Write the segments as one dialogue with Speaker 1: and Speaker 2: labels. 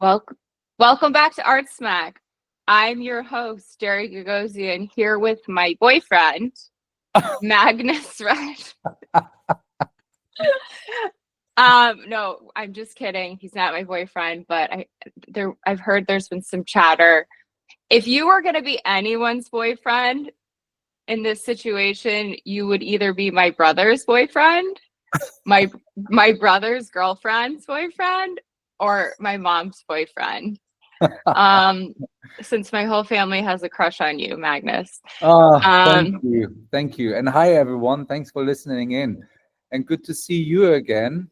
Speaker 1: Welcome, welcome back to Art Smack. I'm your host, Jerry Gagosian, here with my boyfriend, Magnus Red. No, I'm just kidding. He's not my boyfriend, but I've heard there's been some chatter. If you were going to be anyone's boyfriend in this situation, you would either be my brother's boyfriend, my my brother's girlfriend's boyfriend, or my mom's boyfriend. Um, since my whole family has a crush on you, Magnus.
Speaker 2: Thank
Speaker 1: Um,
Speaker 2: you. Thank you. And hi, everyone. Thanks for listening in. And good to see you again,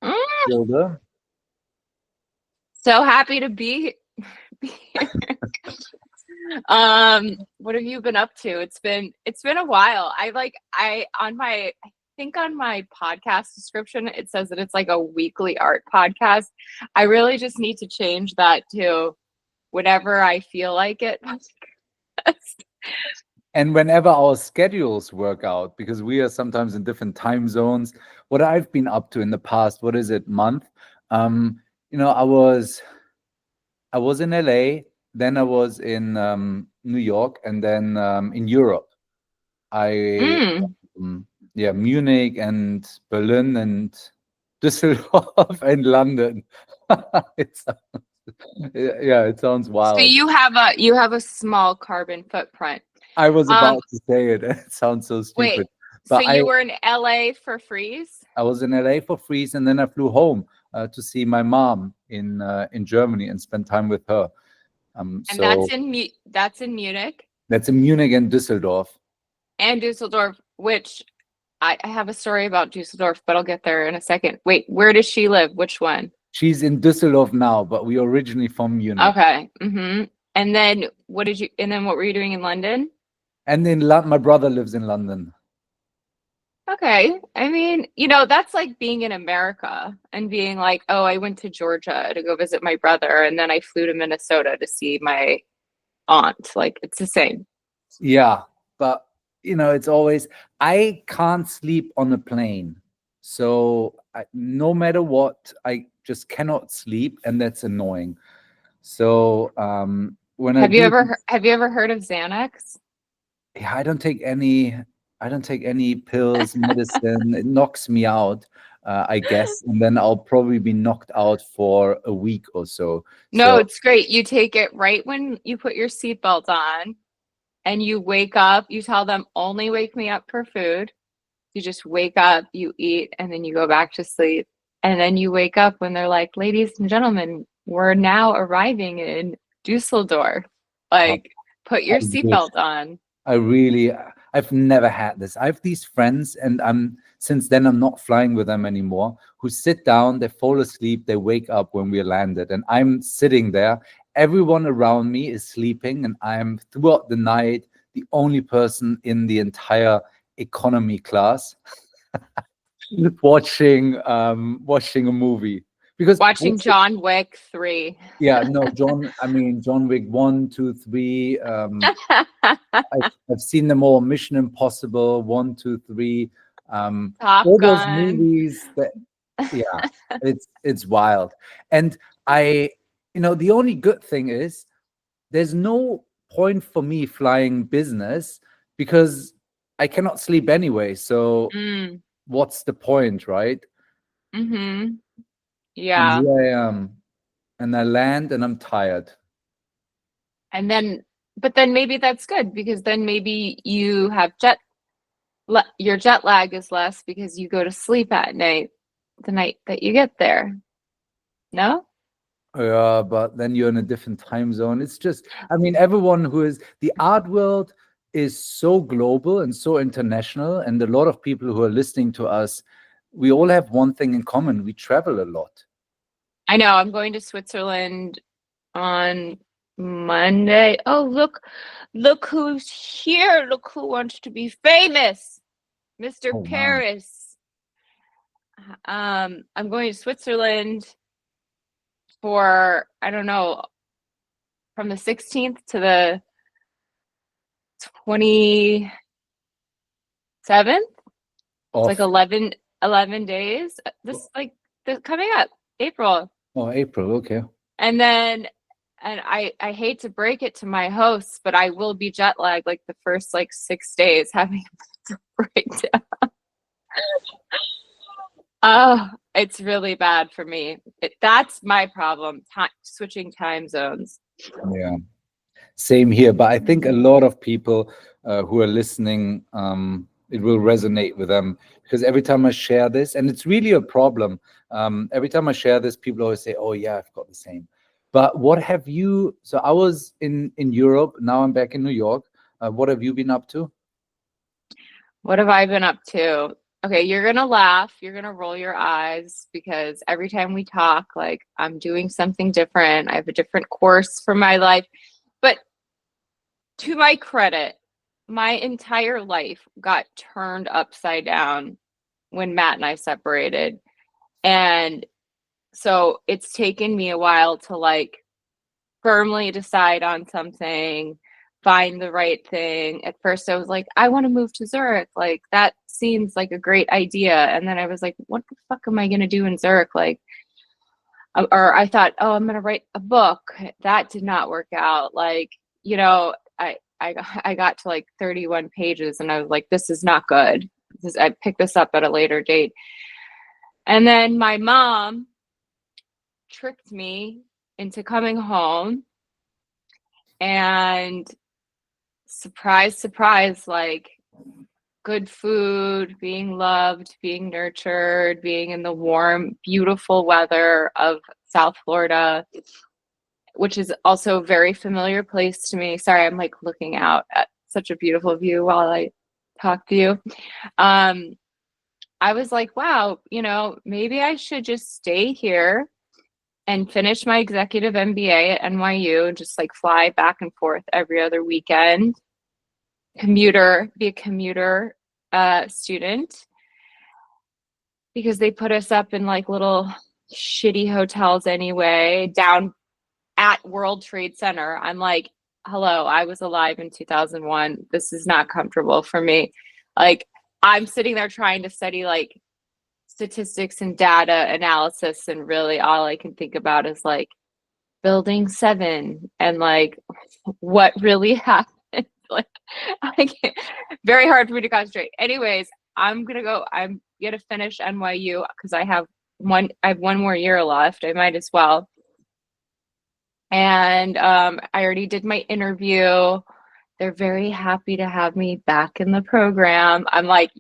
Speaker 1: mm,
Speaker 2: Gilda.
Speaker 1: so happy to be here. What have you been up to? It's been a while. I think on my podcast description it says that it's like a weekly art podcast. I really just need to change that to whenever I feel like it.
Speaker 2: And whenever our schedules work out, because we are sometimes in different time zones, what I've been up to in the past, what is it, month? Um, I was in LA, then I was in New York, and then in Europe. I
Speaker 1: Mm.
Speaker 2: yeah, Munich and Berlin and Düsseldorf and London. It's yeah, it sounds
Speaker 1: So
Speaker 2: wild.
Speaker 1: you have a small carbon footprint.
Speaker 2: I was
Speaker 1: Um,
Speaker 2: about to say it. It sounds so
Speaker 1: wait,
Speaker 2: stupid,
Speaker 1: so
Speaker 2: but I
Speaker 1: you were in LA for Freeze?
Speaker 2: I was in LA for Freeze, and then I flew home to see my mom in Germany and spend time with her.
Speaker 1: And that's
Speaker 2: So
Speaker 1: in Munich
Speaker 2: that's in Munich and Düsseldorf.
Speaker 1: and Dusseldorf, which I have a story about Dusseldorf, but I'll get there in a second. Wait, where does she live? Which one?
Speaker 2: She's in Düsseldorf now, but we originally from Munich.
Speaker 1: Okay. And then what were you doing in London?
Speaker 2: And my brother lives in London.
Speaker 1: Okay. I mean, that's like being in America and being like, oh, I went to Georgia to go visit my brother, and then I flew to Minnesota to see my aunt. Like, it's the same.
Speaker 2: Yeah, but it's always I can't sleep on a plane. So no matter what, I just cannot sleep, and that's annoying. So when I
Speaker 1: Have you
Speaker 2: do,
Speaker 1: ever have you ever heard of Xanax?
Speaker 2: yeah, I don't take any pills, medicine. It knocks me out, I guess, and then I'll probably be knocked out for a week or so.
Speaker 1: No,
Speaker 2: So
Speaker 1: it's great. You take it right when you put your seatbelt on and you wake up. You tell them, only wake me up for food. You just wake up, you eat, and then you go back to sleep. And then you wake up when they're like, ladies and gentlemen, we're now arriving in Dusseldorf.
Speaker 2: uh,
Speaker 1: Like, put
Speaker 2: I
Speaker 1: your
Speaker 2: wish.
Speaker 1: seatbelt on.
Speaker 2: I've never had this. I have these friends, and since then I'm not flying with them anymore, who sit down, they fall asleep, they wake up when we landed, and I'm sitting there. Everyone around me is sleeping, and I'm throughout the night the only person in the entire economy class watching a movie. Because
Speaker 1: Watching John Wick 3.
Speaker 2: yeah, no, John Wick 1, 2, 3. I've seen them all. Mission Impossible 1, 2, 3.
Speaker 1: Top
Speaker 2: All those
Speaker 1: Gun.
Speaker 2: movies that, yeah, it's wild. And the only good thing is there's no point for me flying business because I cannot sleep anyway. So
Speaker 1: Mm,
Speaker 2: what's the point, right?
Speaker 1: mm-hmm.
Speaker 2: And
Speaker 1: Yeah.
Speaker 2: here I am, and I land, and I'm tired.
Speaker 1: And then, but then maybe that's good because then maybe your jet lag is less because you go to sleep at night the night that you get there. No?
Speaker 2: Yeah, but then you're in a different time zone. It's just, I mean, everyone who is the art world is so global and so international, and a lot of people who are listening to us, we all have one thing in common: we travel a lot.
Speaker 1: I know. I'm going to Switzerland on Monday. Oh, look who's here. Look who wants to be famous. Mr.
Speaker 2: Oh wow!
Speaker 1: Paris. I'm going to Switzerland for, I don't know, from the 16th to the 27th. It's like
Speaker 2: Off.
Speaker 1: 11 days. This coming up April.
Speaker 2: Oh, April. Okay.
Speaker 1: And then, and I hate to break it to my hosts, but I will be jet lagged like the first like 6 days having to break down. Oh, it's really bad for me. That's my problem, switching time zones.
Speaker 2: Yeah. Same here, but I think a lot of people who are listening, it will resonate with them, because every time I share this, and it's really a problem, every time I share this, people always say, oh yeah, I've got the same. But what have you, so I was in Europe, now I'm back in New York. What have you been up to?
Speaker 1: What have I been up to? Okay, you're gonna laugh, you're gonna roll your eyes, because every time we talk, like I'm doing something different. I have a different course for my life. But to my credit, my entire life got turned upside down when Matt and I separated. And so it's taken me a while to like firmly decide on something, find the right thing. At first I was like, I want to move to Zurich. Like that seems like a great idea. And then I was like, what the fuck am I going to do in Zurich? Like, or I thought, oh, I'm going to write a book. That did not work out. Like, you know, I got to like 31 pages and I was like, this is not good. I picked this up at a later date. And then my mom tricked me into coming home, and surprise, surprise, like good food, being loved, being nurtured, being in the warm, beautiful weather of South Florida, which is also a very familiar place to me. Sorry, I'm like looking out at such a beautiful view while I talk to you. I was like, wow, you know, maybe I should just stay here and finish my executive MBA at NYU and just like fly back and forth every other weekend, be a commuter student, because they put us up in like little shitty hotels anyway, down at World Trade Center. I'm like, hello, I was alive in 2001. This is not comfortable for me. Like, I'm sitting there trying to study like statistics and data analysis, and really all I can think about is like building 7 and like what really happened. Like, I can't, very hard for me to concentrate. Anyways, I'm gonna finish NYU because I have one more year left. I might as well. And I already did my interview. They're very happy to have me back in the program. I'm like,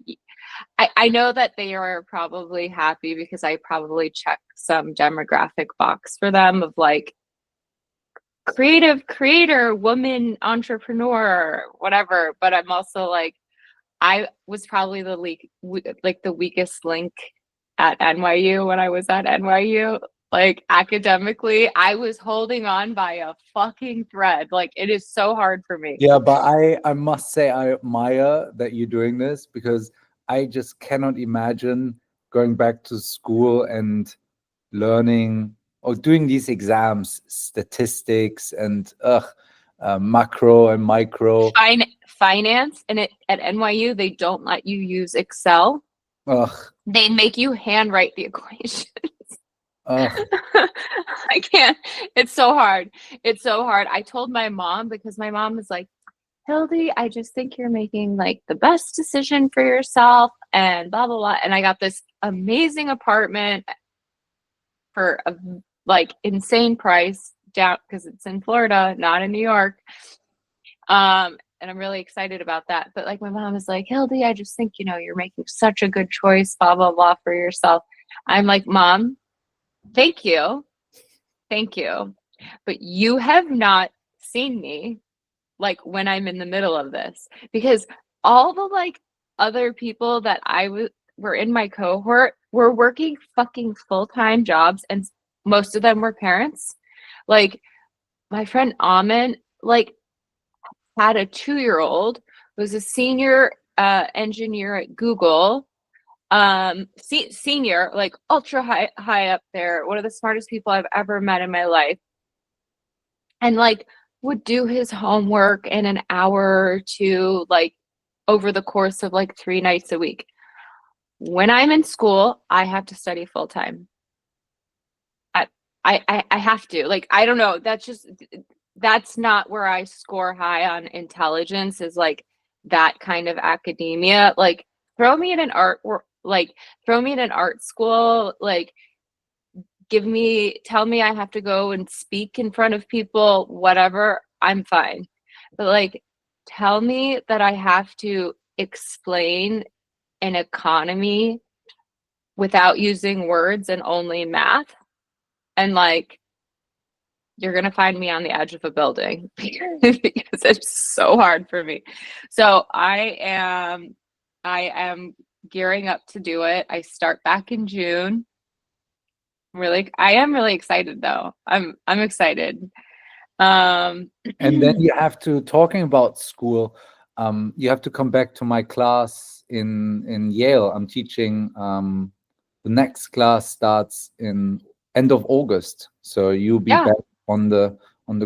Speaker 1: I know that they are probably happy because I probably check some demographic box for them of like creative creator, woman, entrepreneur, whatever. But I'm also like, I was probably the weakest link at NYU when I was at NYU. Like academically, I was holding on by a fucking thread. Like it is so hard for me.
Speaker 2: Yeah, but I must say I admire that you're doing this, because I just cannot imagine going back to school and learning or doing these exams, statistics and macro and micro.
Speaker 1: Finance, and at NYU they don't let you use Excel.
Speaker 2: Ugh.
Speaker 1: They make you handwrite the equations.
Speaker 2: Ugh.
Speaker 1: I can't. It's so hard. It's so hard. I told my mom, because my mom was like, Hildy, I just think you're making like the best decision for yourself and blah, blah, blah. And I got this amazing apartment for a like insane price down, because it's in Florida, not in New York. And I'm really excited about that. But like my mom was like, Hildy, I just think, you know, you're making such a good choice, blah, blah, blah, for yourself. I'm like, Mom, thank you. Thank you. But you have not seen me like when I'm in the middle of this, because all the like other people that were in my cohort were working fucking full-time jobs, and most of them were parents. Like my friend Amin, like had a 2-year-old, was a senior engineer at Google, senior, like ultra high up there, one of the smartest people I've ever met in my life, and like would do his homework in an hour or two, like over the course of like 3 nights a week. When I'm in school, I have to study full time. I have to, like, I don't know, that's not where I score high on intelligence, is like that kind of academia. Like, throw me in an art or like throw me in an art school, like tell me I have to go and speak in front of people, whatever, I'm fine. But like, tell me that I have to explain an economy without using words and only math, and like, you're gonna find me on the edge of a building because it's so hard for me. So I am gearing up to do it. I start back in June. I am really excited though. I'm excited.
Speaker 2: And then you have to, talking about school, you have to come back to my class in Yale. I'm teaching. The next class starts in end of August, so you'll be back on the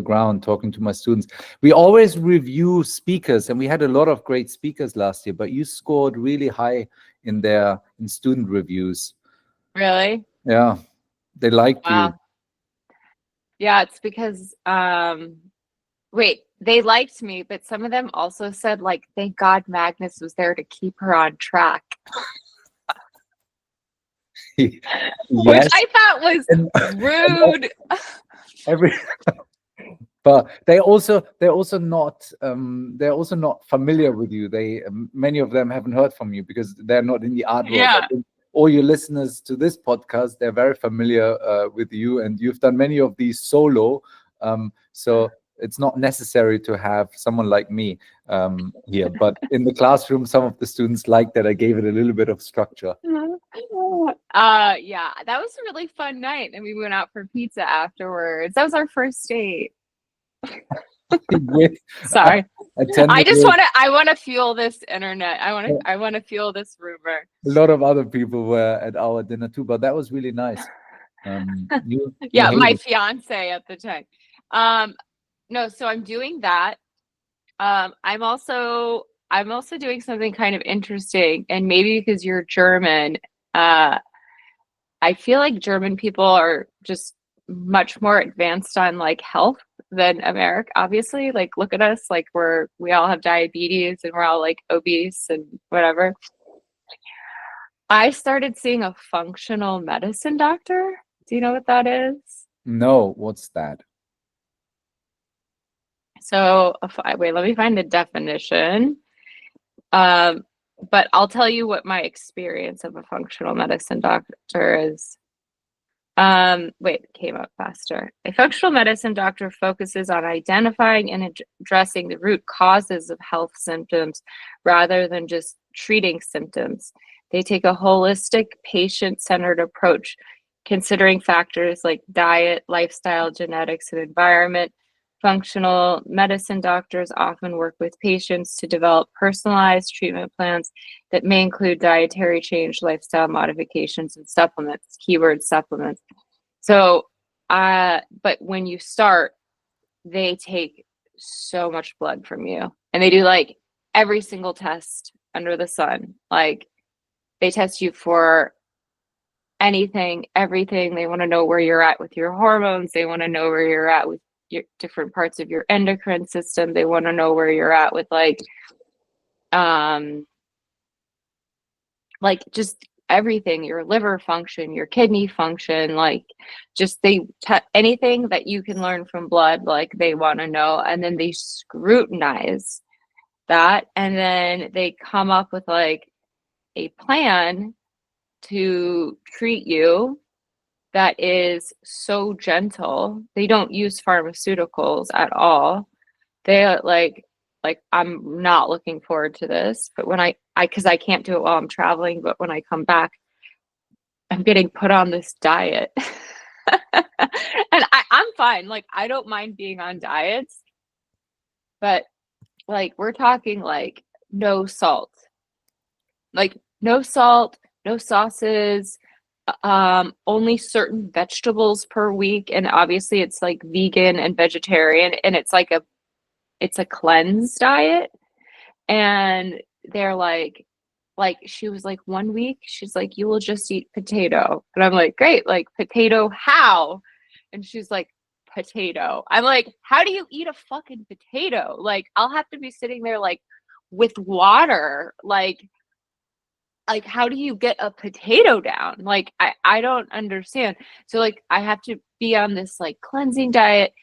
Speaker 2: ground talking to my students. We always review speakers, and we had a lot of great speakers last year, but you scored really high in student reviews.
Speaker 1: Really?
Speaker 2: Yeah, they liked you.
Speaker 1: Yeah, it's because wait, they liked me, but some of them also said, like, thank God Magnus was there to keep her on track.
Speaker 2: Yes.
Speaker 1: Which I thought was rude.
Speaker 2: But they're also not familiar with you. Many of them haven't heard from you because they're not in the art world.
Speaker 1: Yeah.
Speaker 2: I think all your listeners to this podcast, they're very familiar with you, and you've done many of these solo. So it's not necessary to have someone like me here. But in the classroom, some of the students liked that I gave it a little bit of structure.
Speaker 1: Yeah, that was a really fun night, and we went out for pizza afterwards. That was our first date. Sorry, I want to fuel this internet. I want to fuel this rumor.
Speaker 2: A lot of other people were at our dinner too, but that was really nice.
Speaker 1: Yeah, my fiance at the time. No, so I'm doing that. I'm also doing something kind of interesting, and maybe because you're German, I feel like German people are just much more advanced on like health than America. Obviously, like, look at us, like we all have diabetes and we're all like obese and whatever. I started seeing a functional medicine doctor. Do you know what that is?
Speaker 2: No, what's that?
Speaker 1: So wait, let me find the definition. But I'll tell you what my experience of a functional medicine doctor is. Wait, it came up faster. A functional medicine doctor focuses on identifying and addressing the root causes of health symptoms rather than just treating symptoms. They take a holistic, patient-centered approach, considering factors like diet, lifestyle, genetics, and environment. Functional medicine doctors often work with patients to develop personalized treatment plans that may include dietary change, lifestyle modifications, and supplements, keyword supplements. So, but when you start, they take so much blood from you, and they do like every single test under the sun. Like, they test you for anything, everything. They want to know where you're at with your hormones. They want to know where you're at with your different parts of your endocrine system. They want to know where you're at with like just everything, your liver function, your kidney function, like just anything that you can learn from blood, like they want to know. And then they scrutinize that, and then they come up with like a plan to treat you that is so gentle. They don't use pharmaceuticals at all. They like I'm not looking forward to this, but when because I can't do it while I'm traveling, but when I come back, I'm getting put on this diet. And I'm fine. Like, I don't mind being on diets, but like, we're talking like no salt, no sauces, only certain vegetables per week. And obviously it's like vegan and vegetarian, and it's a cleanse diet. And they're like she was like, 1 week she's like, you will just eat potato. And I'm like, great, like, potato how? And she's like, potato. I'm like, how do you eat a fucking potato? Like, I'll have to be sitting there like with water. Like how do you get a potato down? Like I don't understand. So like I have to be on this like cleansing diet,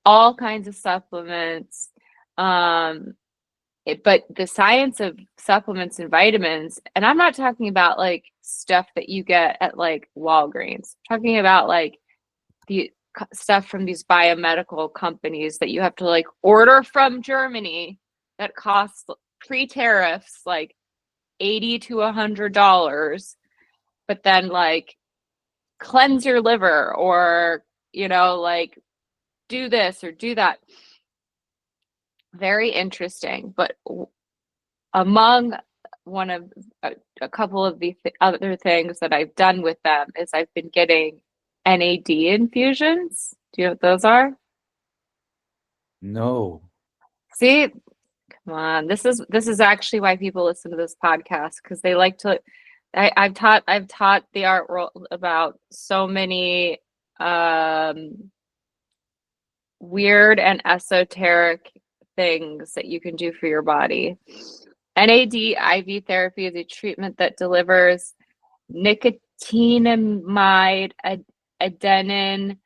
Speaker 1: all kinds of supplements. But the science of supplements and vitamins, and I'm not talking about like stuff that you get at like Walgreens. I'm talking about like the stuff from these biomedical companies that you have to like order from Germany that costs pre-tariffs like $80 to $100, but then like cleanse your liver or like do this or do that. Very interesting. But among one of a couple of the other things that I've done with them is I've been getting NAD infusions. Do you know what those are?
Speaker 2: No.
Speaker 1: See, come on. This is actually why people listen to this podcast, because they like to. I've taught the art world about so many weird and esoteric things that you can do for your body. NAD IV therapy is a treatment that delivers nicotinamide adenine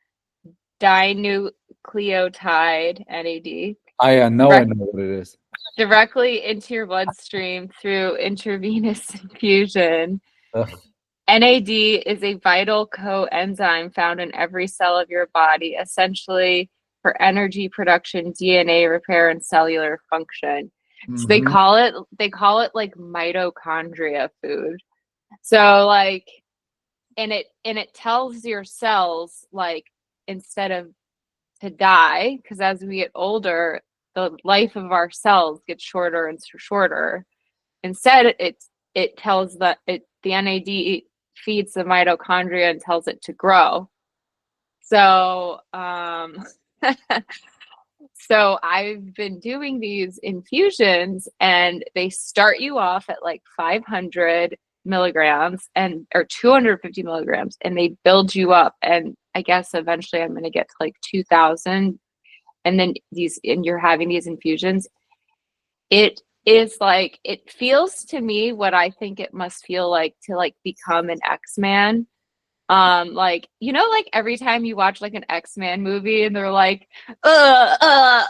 Speaker 1: dinucleotide, NAD.
Speaker 2: I know what it is.
Speaker 1: Directly into your bloodstream through intravenous infusion.
Speaker 2: Ugh.
Speaker 1: NAD is a vital coenzyme found in every cell of your body, essentially for energy production, DNA repair, and cellular function. So they call it like mitochondria food. So like, and it tells your cells like, instead of to die, because as we get older, the life of our cells gets shorter and shorter. Instead, it tells the NAD feeds the mitochondria and tells it to grow. So so I've been doing these infusions, and they start you off at like 500 milligrams or 250 milligrams, and they build you up. And I guess eventually I'm going to get to like 2000. And then you're having these infusions. It is like, it feels to me what I think it must feel like to like become an X-Man. Like, like every time you watch like an X-Men movie and they're like, and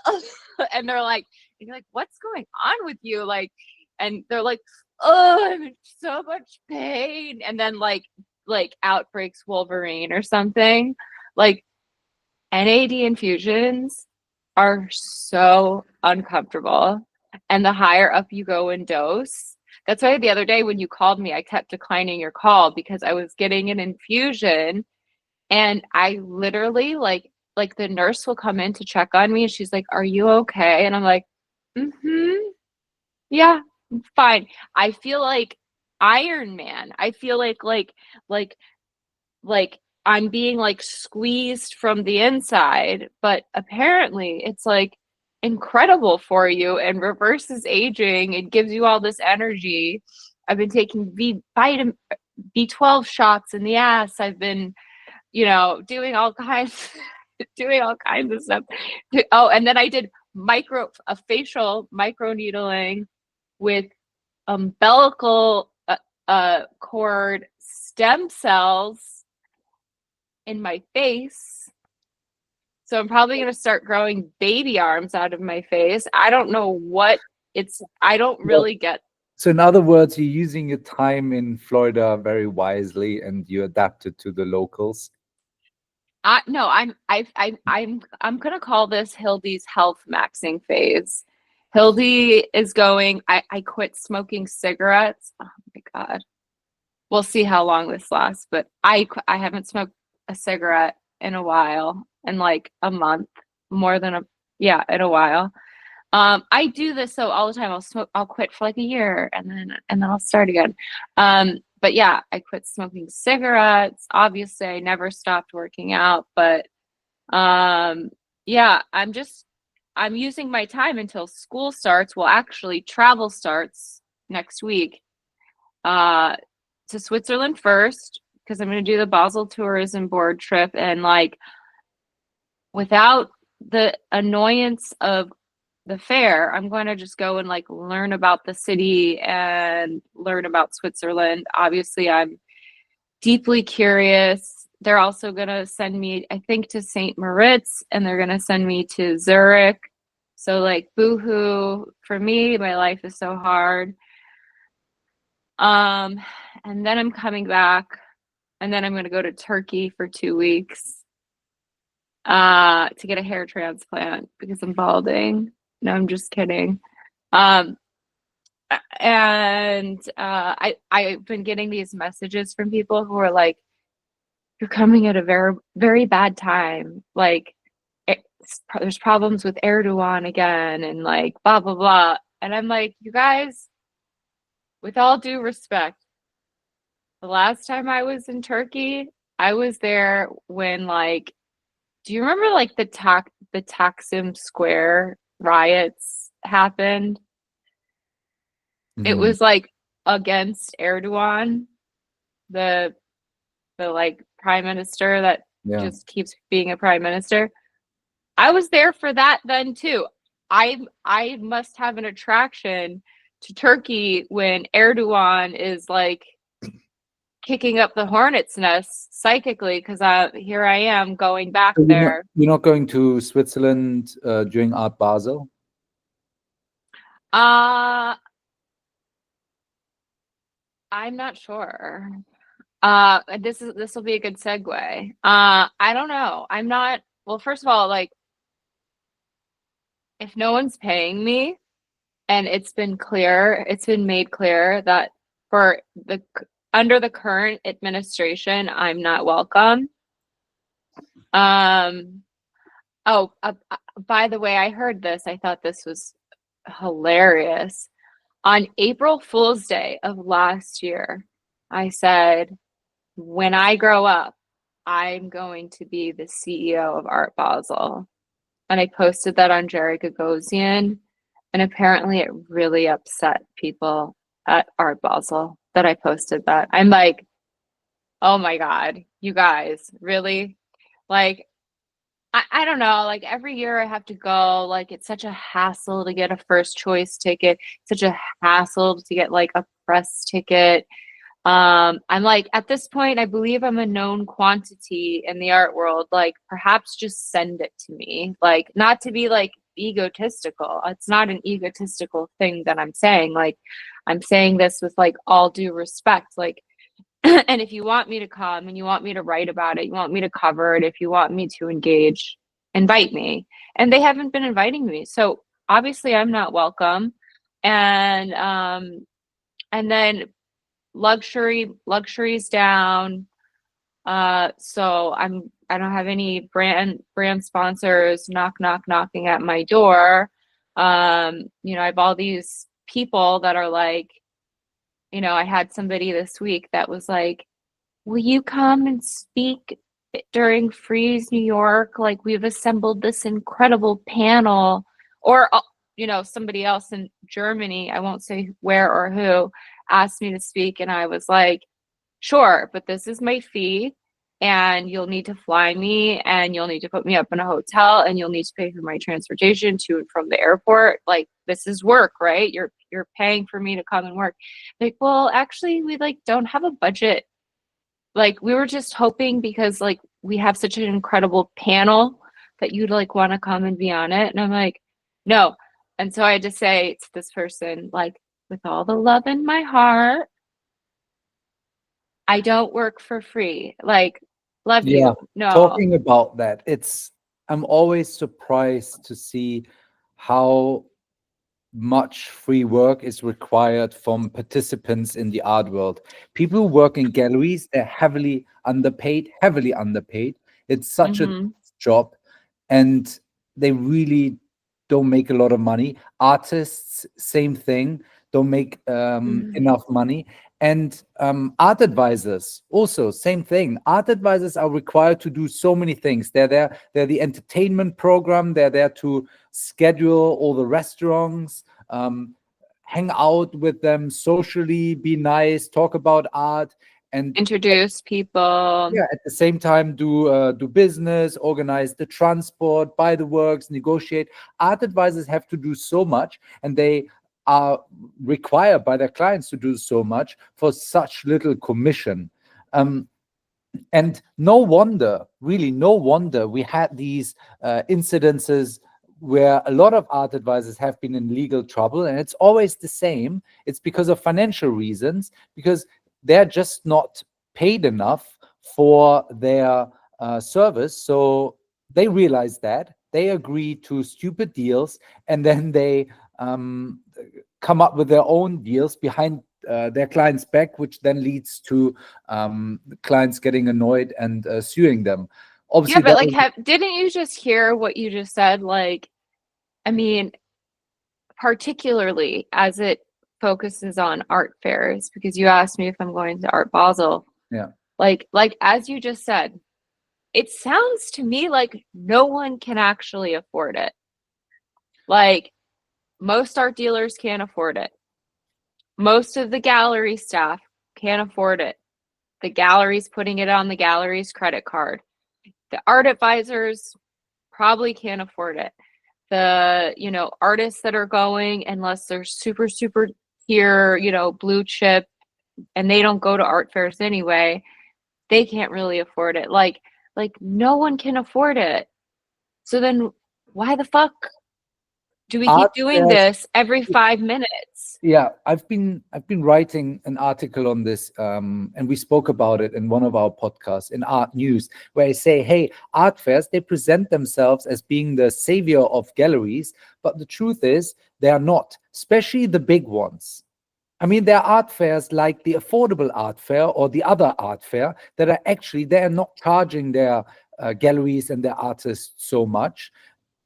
Speaker 1: they're like, and you're like, what's going on with you? Like, and they're like, oh, I'm in so much pain. And then like out breaks Wolverine or something. Like, NAD infusions are so uncomfortable. And the higher up you go in dose, that's why the other day when you called me, I kept declining your call because I was getting an infusion, and I literally like the nurse will come in to check on me and she's like, "Are you okay?" And I'm like, yeah, I'm fine. I feel like Iron Man. I feel like I'm being like squeezed from the inside, but apparently it's like incredible for you and reverses aging. It gives you all this energy. I've been taking vitamin B12 shots in the ass. I've been, doing all kinds of stuff. Oh, and then I did a facial micro needling with umbilical cord stem cells in my face. So I'm probably going to start growing baby arms out of my face. I don't know what I don't really get.
Speaker 2: So in other words, you're using your time in Florida very wisely and you adapted to the locals.
Speaker 1: No, I'm going to call this Hildy's health maxing phase. Hildy is going, I quit smoking cigarettes. Oh my God. We'll see how long this lasts, but I haven't smoked a cigarette in a while, in like a month, in a while. I do this so all the time. I'll quit for like a year and then I'll start again. But yeah, I quit smoking cigarettes. Obviously I never stopped working out, but yeah, I'm using my time until school starts. Well, actually travel starts next week to Switzerland first, because I'm going to do the Basel Tourism Board trip, and like without the annoyance of the fair, I'm going to just go and like learn about the city and learn about Switzerland. Obviously, I'm deeply curious. They're also going to send me, I think, to St. Moritz, and they're going to send me to Zurich. So, like, boohoo. For me, my life is so hard. And then I'm coming back, and then I'm going to go to Turkey for 2 weeks to get a hair transplant because I'm balding. No, I'm just kidding. And I've been getting these messages from people who are like, "You're coming at a very very bad time. Like, there's problems with Erdogan again, and like blah blah blah." And I'm like, you guys, with all due respect, the last time I was in Turkey, I was there when like, do you remember like the Taksim Square riots happened? It was like against Erdogan, the like prime minister that just keeps being a prime minister. I was there for that then too. I must have an attraction to Turkey when Erdogan is like kicking up the hornet's nest psychically, because here I am going back
Speaker 2: So
Speaker 1: there.
Speaker 2: you're not going to Switzerland during Art Basel?
Speaker 1: I'm not sure. This will be a good segue. I don't know. I'm not, well, first of all, like, if no one's paying me, and it's been made clear that for under the current administration, I'm not welcome. Oh, by the way, I heard this. I thought this was hilarious. On April Fool's Day of last year, I said, when I grow up, I'm going to be the CEO of Art Basel. And I posted that on Jerry Gagosian. And apparently it really upset people at Art Basel that I posted that. I'm like, oh my God, you guys, really? Like, I don't know, like every year I have to go, like it's such a hassle to get a first choice ticket, such a hassle to get like a press ticket. I'm like, at this point, I believe I'm a known quantity in the art world. Like, perhaps just send it to me. Like, not to be like egotistical. It's not an egotistical thing that I'm saying. Like, I'm saying this with like all due respect. Like, and if you want me to come and you want me to write about it, you want me to cover it, if you want me to engage, invite me. And they haven't been inviting me. So obviously I'm not welcome. And then luxury's down. So I don't have any brand sponsors knocking at my door. I have all these people that are like, I had somebody this week that was like, will you come and speak during Freeze New York? Like, we've assembled this incredible panel. Or somebody else in Germany, I won't say where or who, asked me to speak, and I was like, sure, but this is my fee, and you'll need to fly me, and you'll need to put me up in a hotel, and you'll need to pay for my transportation to and from the airport. Like, this is work, right? You're paying for me to come and work. Like, well, actually, we like don't have a budget. Like, we were just hoping, because like we have such an incredible panel, that you'd like want to come and be on it. And I'm like, no. And so I had to say to this person, like, with all the love in my heart, I don't work for free. Like, love you. No.
Speaker 2: Talking about that, I'm always surprised to see how much free work is required from participants in the art world. People who work in galleries, they're heavily underpaid. It's such a job, and they really don't make a lot of money. Artists, same thing, don't make enough money. And art advisors, also same thing. Art advisors are required to do so many things. They're the entertainment program. They're there to schedule all the restaurants, hang out with them socially, be nice, talk about art. and
Speaker 1: introduce people.
Speaker 2: yeah, at the same time do business, organize the transport, buy the works, negotiate. Art advisors have to do so much, and they are required by their clients to do so much for such little commission. And no wonder, really, no wonder we had these incidences where a lot of art advisors have been in legal trouble, and it's always the same. It's because of financial reasons, because they're just not paid enough for their service. So they realize that, they agree to stupid deals, and then they come up with their own deals behind their client's back, which then leads to clients getting annoyed and suing them. Obviously,
Speaker 1: Yeah, but
Speaker 2: that
Speaker 1: like, didn't you just hear what you just said? Like, I mean, particularly as it focuses on art fairs, because you asked me if I'm going to Art Basel.
Speaker 2: yeah.
Speaker 1: Like as you just said, it sounds to me like no one can actually afford it. Like, most art dealers can't afford it. Most of the gallery staff can't afford it. The gallery's putting it on the gallery's credit card. The art advisors probably can't afford it. The, artists that are going, unless they're super, super tier, blue chip, and they don't go to art fairs anyway, they can't really afford it. Like no one can afford it. So then why the fuck do we keep
Speaker 2: Art
Speaker 1: doing
Speaker 2: fairs,
Speaker 1: this every 5 minutes?
Speaker 2: yeah, I've been writing an article on this, and we spoke about it in one of our podcasts in Art News, where I say, hey, art fairs, they present themselves as being the savior of galleries, but the truth is they are not, especially the big ones. I mean, there are art fairs like the Affordable Art Fair or the other art fair that are actually, they are not charging their galleries and their artists so much.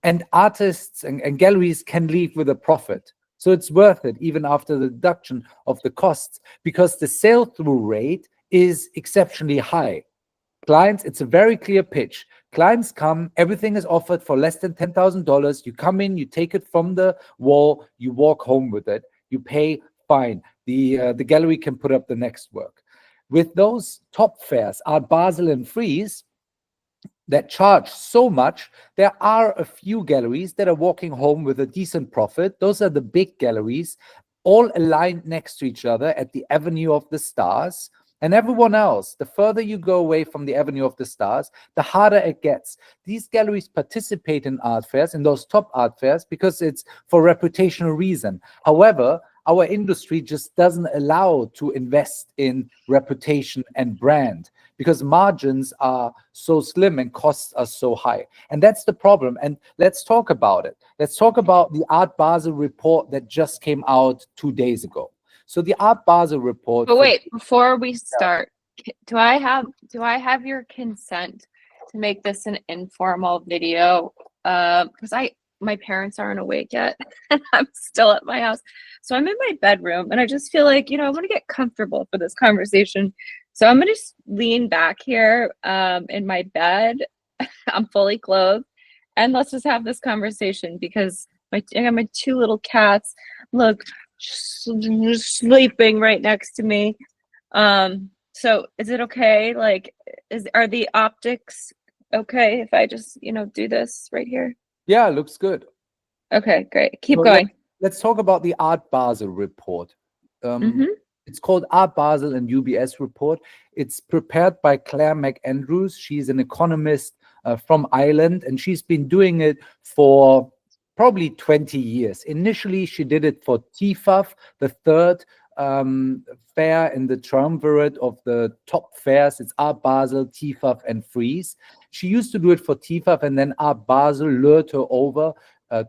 Speaker 2: And artists and galleries can leave with a profit. So it's worth it, even after the deduction of the costs, because the sale-through rate is exceptionally high. Clients, it's a very clear pitch. Clients come, everything is offered for less than $10,000. You come in, you take it from the wall, you walk home with it, you pay, fine. The gallery can put up the next work. With those top fairs, Art Basel and Frieze, that charge so much, there are a few galleries that are walking home with a decent profit. Those are the big galleries, all aligned next to each other at the Avenue of the Stars. And everyone else, the further you go away from the Avenue of the Stars, the harder it gets. These galleries participate in art fairs, in those top art fairs, because it's for reputational reason. However, our industry just doesn't allow to invest in reputation and brand, because margins are so slim and costs are so high. And that's the problem. And let's talk about it. Let's talk about the Art Basel report that just came out 2 days ago. So the Art Basel report.
Speaker 1: But wait, before we start, do I have your consent to make this an informal video? Because my parents aren't awake yet, and I'm still at my house. So I'm in my bedroom, and I just feel like, I want to get comfortable for this conversation. So I'm gonna just lean back here in my bed. I'm fully clothed, and let's just have this conversation, because I got my 2 little cats. Look, sleeping right next to me. So is it okay? Like, are the optics okay if I just, do this right here?
Speaker 2: Yeah, looks good.
Speaker 1: Okay, great. Keep
Speaker 2: So
Speaker 1: going.
Speaker 2: let's talk about the Art Basel report. It's called Art Basel and UBS report. It's prepared by Claire McAndrews. She's an economist from Ireland, and she's been doing it for probably 20 years. Initially, she did it for TIFAF, the third fair in the triumvirate of the top fairs. It's Art Basel, TIFAF, and Frieze. She used to do it for TIFAF, and then Art Basel lured her over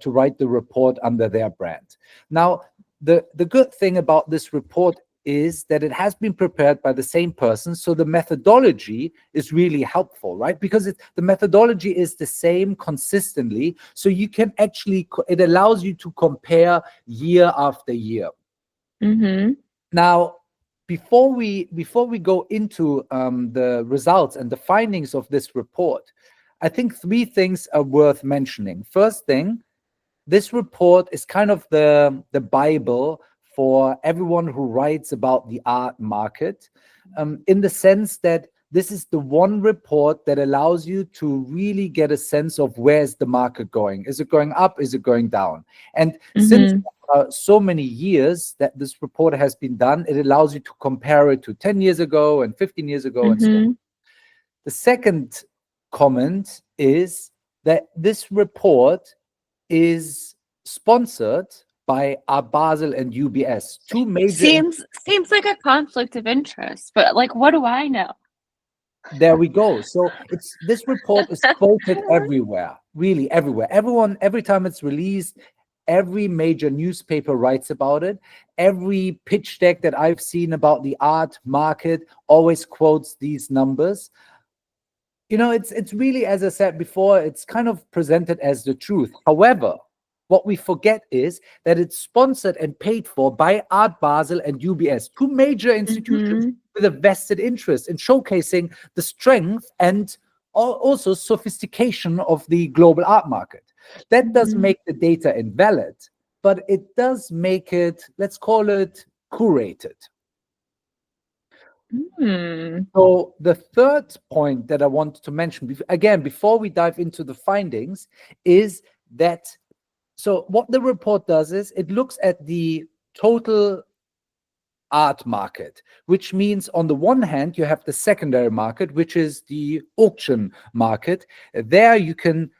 Speaker 2: to write the report under their brand. Now, the good thing about this report is that it has been prepared by the same person, so the methodology is really helpful, right? Because the methodology is the same consistently, so you can actually, it allows you to compare year after year. Now, before we go into the results and the findings of this report, I think 3 things are worth mentioning. First thing, this report is kind of the Bible for everyone who writes about the art market. in the sense that this is the one report that allows you to really get a sense of where is the market going. Is it going up? Is it going down? And since so many years that this report has been done, it allows you to compare it to 10 years ago and 15 years ago and so on. The second comment is that this report is sponsored by Art Basel and UBS, two major.
Speaker 1: Seems like a conflict of interest, but like, what do I know?
Speaker 2: There we go. So this report is quoted everywhere, really everywhere. Every time it's released, every major newspaper writes about it. Every pitch deck that I've seen about the art market always quotes these numbers. It's really, as I said before, it's kind of presented as the truth. However, what we forget is that it's sponsored and paid for by Art Basel and UBS, two major institutions with a vested interest in showcasing the strength and also sophistication of the global art market. That does make the data invalid, but it does make it, let's call it, curated. So the third point that I wanted to mention, again, before we dive into the findings, is that, so what the report does is it looks at the total art market, which means on the one hand, you have the secondary market, which is the auction market. There you can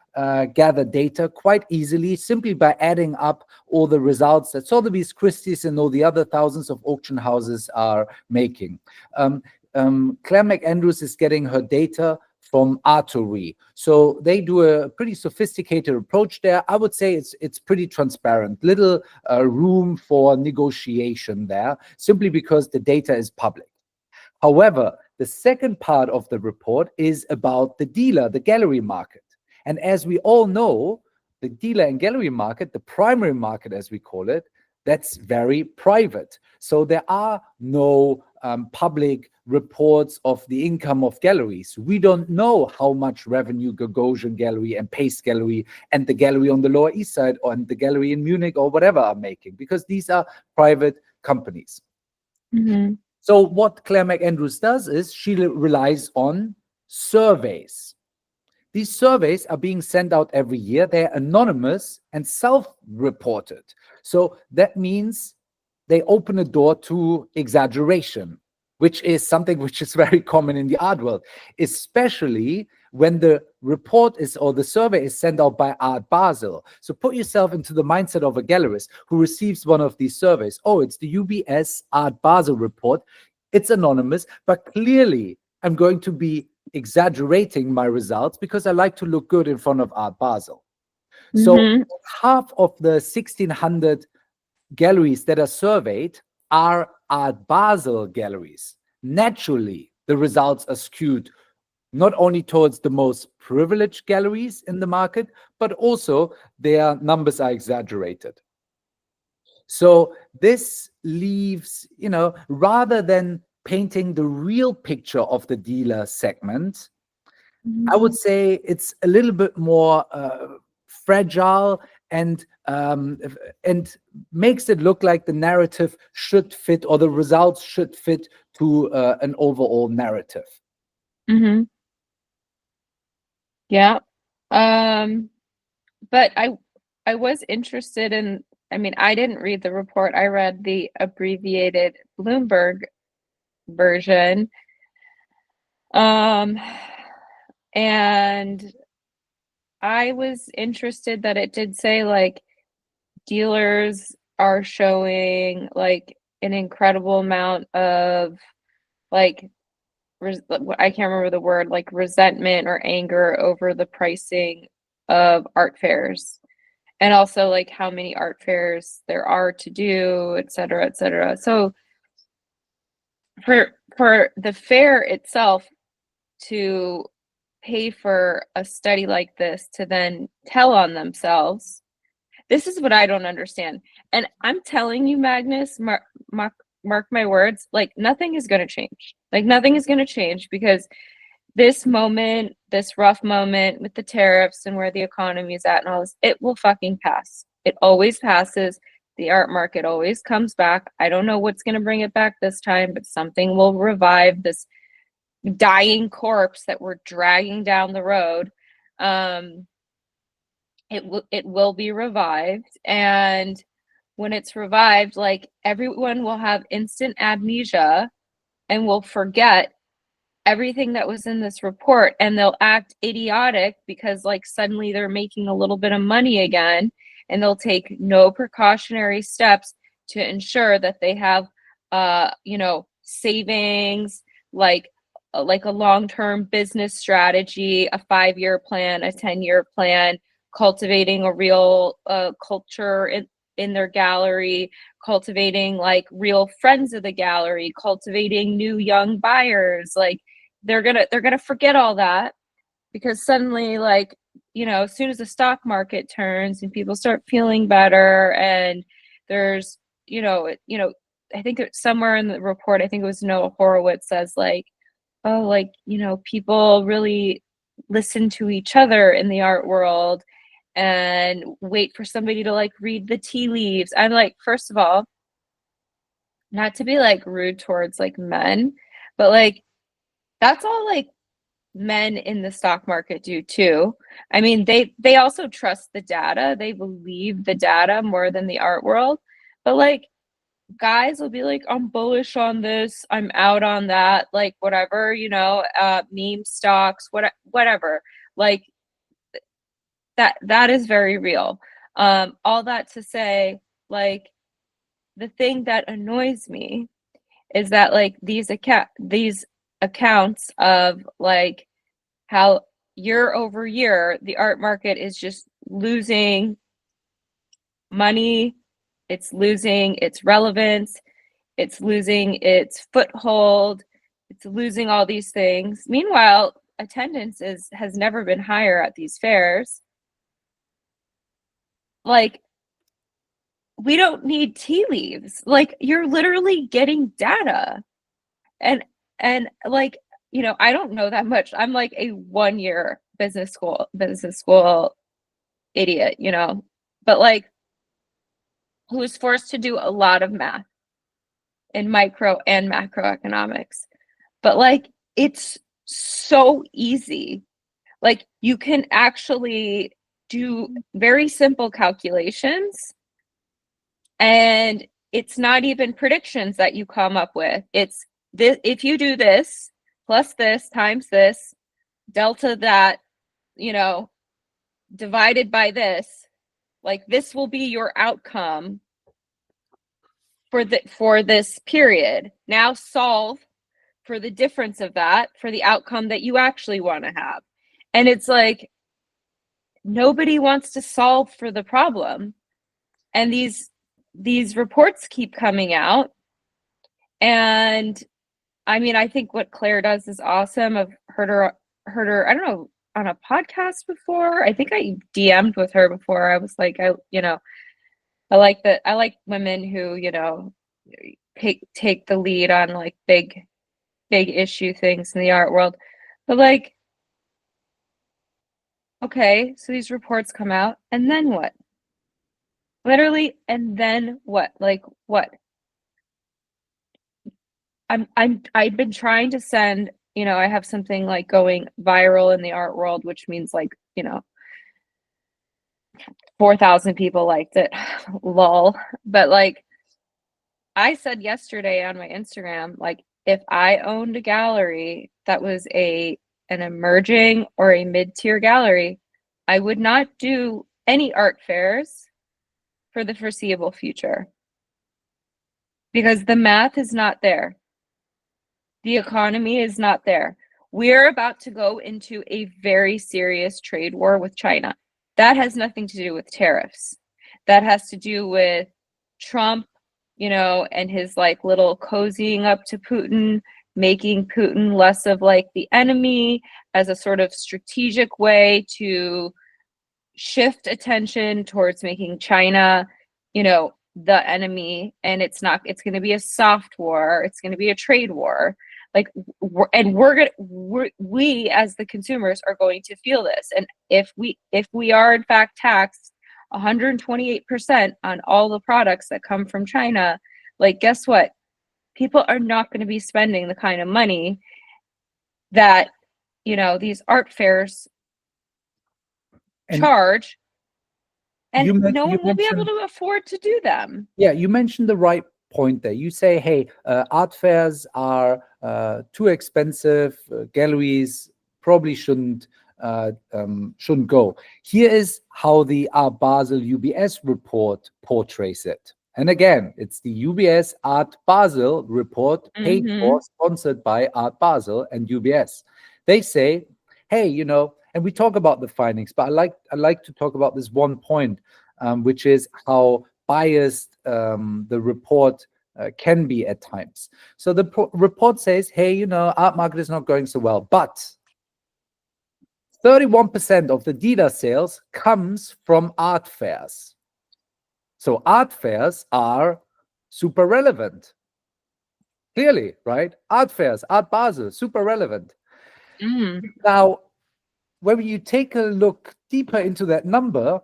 Speaker 2: gather data quite easily simply by adding up all the results that Sotheby's, Christie's, and all the other thousands of auction houses are making. Claire McAndrews is getting her data from Artory. So they do a pretty sophisticated approach there. I would say it's pretty transparent, little room for negotiation there, simply because the data is public. However, the second part of the report is about the dealer, the gallery market. And as we all know, the dealer and gallery market, the primary market as we call it, that's very private. So there are no public reports of the income of galleries. We don't know how much revenue Gagosian Gallery and Pace Gallery and the gallery on the Lower East Side or the gallery in Munich or whatever are making, because these are private companies. So what Claire McAndrews does is she relies on surveys. These surveys are being sent out every year. They're anonymous and self-reported. So that means they open a door to exaggeration, which is something which is very common in the art world, especially when the report is, or the survey is sent out by Art Basel. So put yourself into the mindset of a gallerist who receives one of these surveys. Oh, it's the UBS Art Basel report. It's anonymous, but clearly I'm going to be exaggerating my results because I like to look good in front of Art Basel. So half of the 1,600 galleries that are surveyed are Art Basel galleries. Naturally, the results are skewed not only towards the most privileged galleries in the market, but also their numbers are exaggerated. So this leaves, rather than painting the real picture of the dealer segment, I would say it's a little bit more fragile and makes it look like the narrative should fit, or the results should fit to an overall narrative.
Speaker 1: Yeah. But I was interested in, I didn't read the report. I read the abbreviated Bloomberg version. And I was interested that it did say like dealers are showing like an incredible amount of like I can't remember the word, like resentment or anger over the pricing of art fairs, and also like how many art fairs there are to do, et cetera, et cetera. So for the fair itself to pay for a study like this to then tell on themselves, this is what I don't understand. And I'm telling you, Magnus, mark my words, like nothing is going to change. Like nothing is going to change, because this moment, this rough moment with the tariffs and where the economy is at and all this, it will fucking pass. It always passes. The art market always comes back. I don't know what's going to bring it back this time, but something will revive this dying corpse that we're dragging down the road. It will be revived, and when it's revived, like, everyone will have instant amnesia and will forget everything that was in this report, and they'll act idiotic because, like, suddenly they're making a little bit of money again, and they'll take no precautionary steps to ensure that they have savings, like a long-term business strategy, a 5-year plan, a 10-year plan, cultivating a real culture in their gallery, cultivating like real friends of the gallery, cultivating new young buyers. Like, they're gonna forget all that, because suddenly, like, as soon as the stock market turns and people start feeling better, and there's I think it's somewhere in the report, I think it was Noah Horowitz says, like, oh, like, people really listen to each other in the art world and wait for somebody to, like, read the tea leaves. I'm like, first of all, not to be like rude towards like men, but like, that's all like men in the stock market do too. I mean, they also trust the data. They believe the data more than the art world. But like, guys will be like, I'm bullish on this, I'm out on that, like, whatever, meme stocks, whatever. Like, that is very real. All that to say, like, the thing that annoys me is that, like, these accounts of like how year over year the art market is just losing money, it's losing its relevance, it's losing its foothold, it's losing all these things. Meanwhile, attendance has never been higher at these fairs. Like, we don't need tea leaves. Like, you're literally getting data. And like, I don't know that much. I'm like a 1-year business school idiot, but like, who was forced to do a lot of math in micro and macroeconomics. But like, it's so easy. Like, you can actually do very simple calculations, and it's not even predictions that you come up with. It's this: if you do this plus this times this, delta that, divided by this, like, this will be your outcome for this period. Now solve for the difference of that for the outcome that you actually want to have. And it's like, nobody wants to solve for the problem. And these reports keep coming out. And I mean, I think what Claire does is awesome. I've heard her, I don't know, on a podcast before. I think I DM'd with her before. I was like, I like that. I like women who, take the lead on like big issue things in the art world. But like, okay, so these reports come out, and then what? Literally, and then what? Like, what? I've been trying to send, I have something like going viral in the art world, which means like, 4,000 people liked it. Lol. But like, I said yesterday on my Instagram, like, if I owned a gallery that was an emerging or a mid-tier gallery, I would not do any art fairs for the foreseeable future, because the math is not there. The economy is not there. We're about to go into a very serious trade war with China. That has nothing to do with tariffs. That has to do with Trump, and his like little cozying up to Putin, making Putin less of like the enemy as a sort of strategic way to shift attention towards making China, the enemy. And it's going to be a soft war. It's going to be a trade war. Like, we as the consumers are going to feel this. And if we are in fact taxed 128% on all the products that come from China, like, guess what? People are not going to be spending the kind of money that, you know, these art fairs
Speaker 2: And
Speaker 1: charge, and no
Speaker 2: you
Speaker 1: one will be able
Speaker 2: mentioned,
Speaker 1: to afford to do them.
Speaker 2: yeah, you mentioned the right point there. You say, hey, art fairs are too expensive. Galleries probably shouldn't go. Here is how the Art Basel UBS report portrays it. And again, it's the UBS Art Basel report paid for, sponsored by Art Basel and UBS. They say, hey, you know, and we talk about the findings, but I like to talk about this one point, which is how biased the report can be at times. So the report says, hey, you know, art market is not going so well, but 31% of the dealer sales comes from art fairs. So art fairs are super relevant. Clearly, right? Art fairs, Art Basel, super relevant. Now, when you take a look deeper into that number,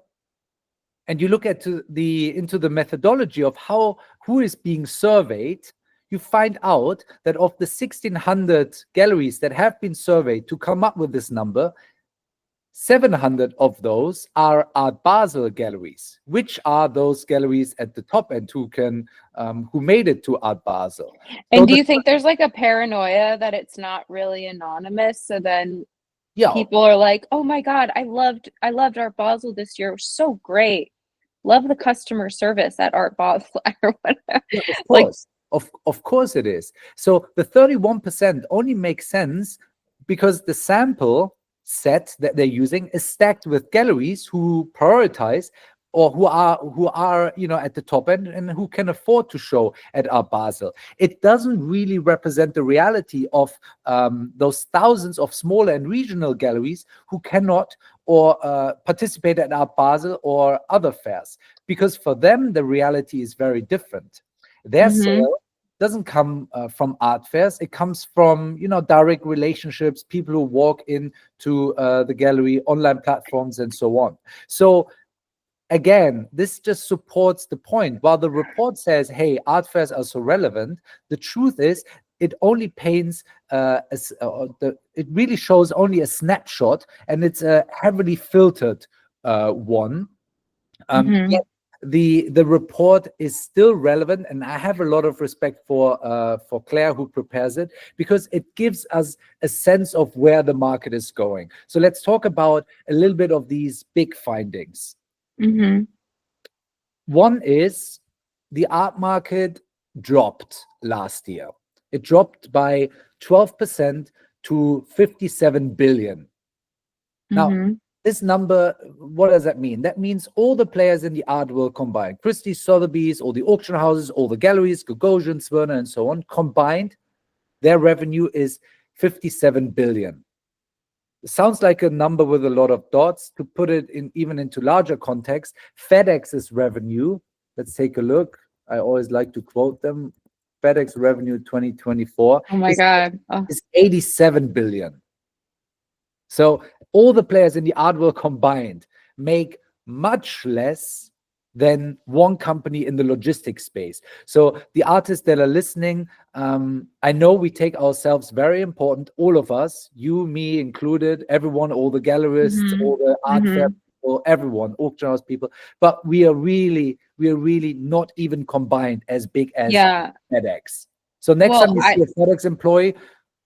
Speaker 2: and you look at into the methodology of who is being surveyed, you find out that of the 1,600 galleries that have been surveyed to come up with this number, 700 of those are Art Basel galleries. Which are those galleries at the top end who made it to Art Basel?
Speaker 1: And
Speaker 2: So
Speaker 1: do you think there's like a paranoia that it's not really anonymous? So then people are like, oh my God, I loved Art Basel this year. It was so great. Love the customer service at Art Basel or whatever.
Speaker 2: Yeah, of course. Of course it is. So the 31% only makes sense because the sample set that they're using is stacked with galleries who prioritize or who are you know, at the top end and who can afford to show at Art Basel. It doesn't really represent the reality of those thousands of smaller and regional galleries who cannot or participate at Art Basel or other fairs, because for them the reality is very different. Their sale doesn't come from art fairs. It comes from, you know, direct relationships, people who walk into the gallery, online platforms, and so on. So again, this just supports the point. While the report says, hey, art fairs are so relevant, the truth is it only paints it really shows only a snapshot, and it's a heavily filtered one. Yet the report is still relevant, and I have a lot of respect for Claire, who prepares it, because it gives us a sense of where the market is going. So let's talk about a little bit of these big findings. One is the art market dropped last year. It dropped by 12% to 57 billion. Now, this number, what does that mean? That means all the players in the art world combined, Christie's, Sotheby's, all the auction houses, all the galleries, Gagosian, Swerner, and so on, combined, their revenue is 57 billion. It sounds like a number with a lot of dots. To put it in even into larger context, FedEx's revenue, let's take a look. I always like to quote them. FedEx revenue 2024 is 87 billion. So all the players in the art world combined make much less than one company in the logistics space. So the artists that are listening, I know we take ourselves very important, all of us, you, me included, everyone, all the gallerists, all the art fair people, everyone, auction house people, but we are really not even combined as big as FedEx. So next time you see a FedEx employee,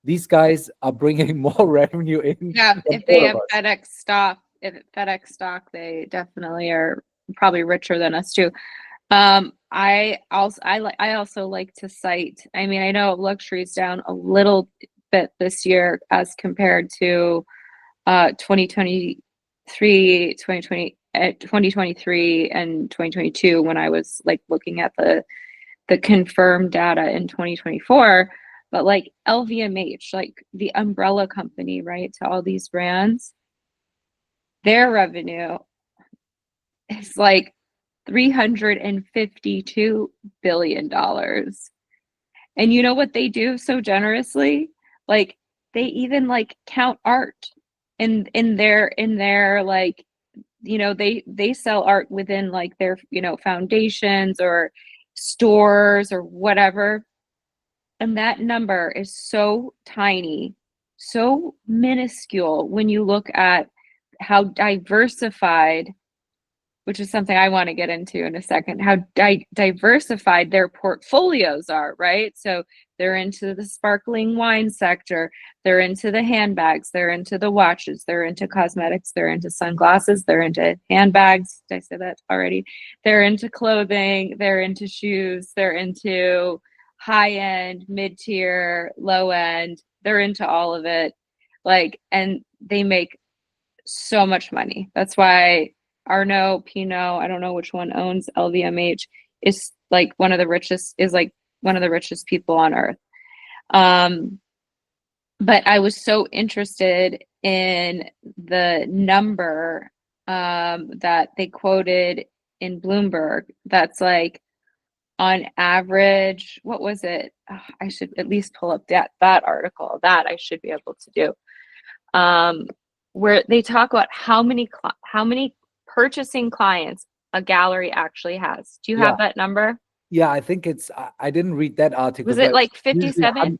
Speaker 2: these guys are bringing more revenue in.
Speaker 1: Yeah, if they have FedEx stock, they definitely are probably richer than us too. I also like to cite, I mean, I know luxury is down a little bit this year as compared to 2023 and 2022, when I was like looking at the confirmed data in 2024. But like LVMH, like the umbrella company, right, to all these brands, their revenue is like $352 billion. And you know what they do so generously? Like they even like count art in their like they sell art within like their, foundations or stores or whatever. And that number is so tiny, so minuscule when you look at how diversified, which is something I want to get into in a second, how diversified their portfolios are, right? So they're into the sparkling wine sector, they're into the handbags, they're into the watches, they're into cosmetics, they're into sunglasses, they're into handbags. Did I say that already? They're into clothing, they're into shoes, they're into high end, mid tier, low end, they're into all of it. Like, and they make so much money. That's why Arnaud, Pinot, I don't know which one owns LVMH, is like one of the richest people on earth. But I was so interested in the number that they quoted in Bloomberg. That's like on average, what was it? Oh, I should at least pull up that article. That I should be able to do. Where they talk about how many purchasing clients a gallery actually has. Do you have that number?
Speaker 2: Yeah, I think I didn't read that article.
Speaker 1: Was it like 57?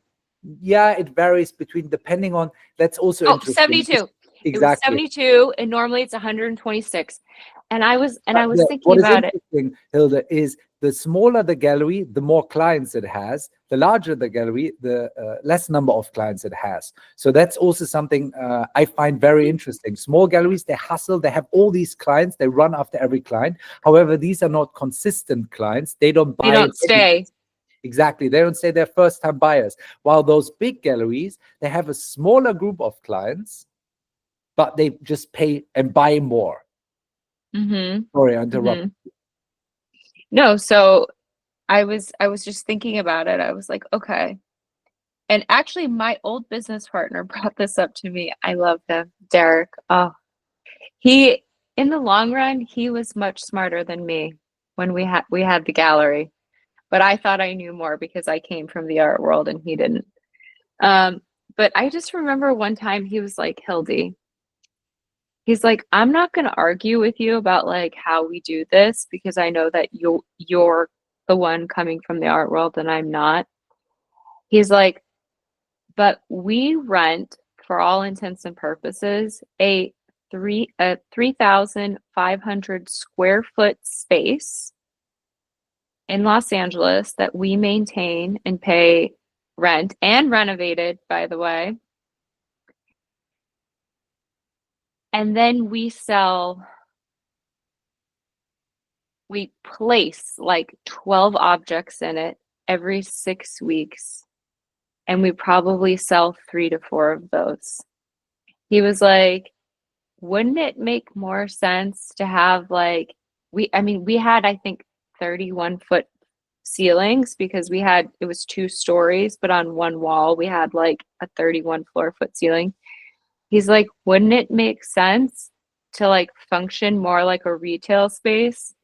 Speaker 2: Yeah, it varies depending on, that's also interesting.
Speaker 1: 72. Exactly. It was 72, and normally it's 126. And I was thinking about it.
Speaker 2: What is interesting, Hilda, is the smaller the gallery, the more clients it has. The larger the gallery, the less number of clients it has. So that's also something I find very interesting. Small galleries, they hustle, they have all these clients, they run after every client. However, these are not consistent clients. They don't buy.
Speaker 1: They don't stay.
Speaker 2: Exactly. They don't say they're first-time buyers. While those big galleries, they have a smaller group of clients, but they just pay and buy more.
Speaker 1: Mm-hmm.
Speaker 2: Sorry, I interrupted.
Speaker 1: Mm-hmm. No, so I was just thinking about it. I was like, okay. And actually, my old business partner brought this up to me. I love him, Derek. Oh, in the long run, he was much smarter than me when we had the gallery. But I thought I knew more because I came from the art world and he didn't. But I just remember one time he was like, Hildy, he's like, I'm not going to argue with you about like how we do this because I know that you're the one coming from the art world and I'm not. He's like, but we rent, for all intents and purposes, a 3,500 square foot space in Los Angeles that we maintain and pay rent and renovated, by the way. And then we place like 12 objects in it every 6 weeks. And we probably sell 3 to 4 of those. He was like, wouldn't it make more sense to have like, we had, I think, 31-foot ceilings because it was 2 stories, but on one wall we had like a 31 floor foot ceiling. He's like, wouldn't it make sense to like function more like a retail space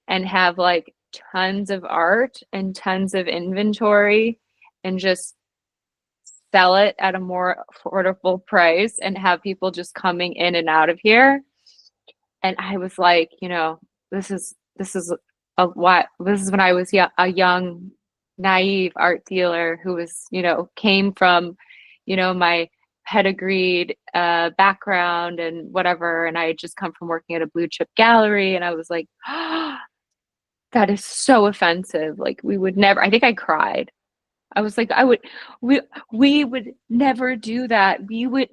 Speaker 1: and have like tons of art and tons of inventory and just sell it at a more affordable price and have people just coming in and out of here? And I was like, this is when I was a young, naive art dealer who was, came from, my pedigreed background and whatever. And I had just come from working at a blue chip gallery. And I was like, oh, that is so offensive. Like we would never, I think I cried. I was like, we would never do that. We would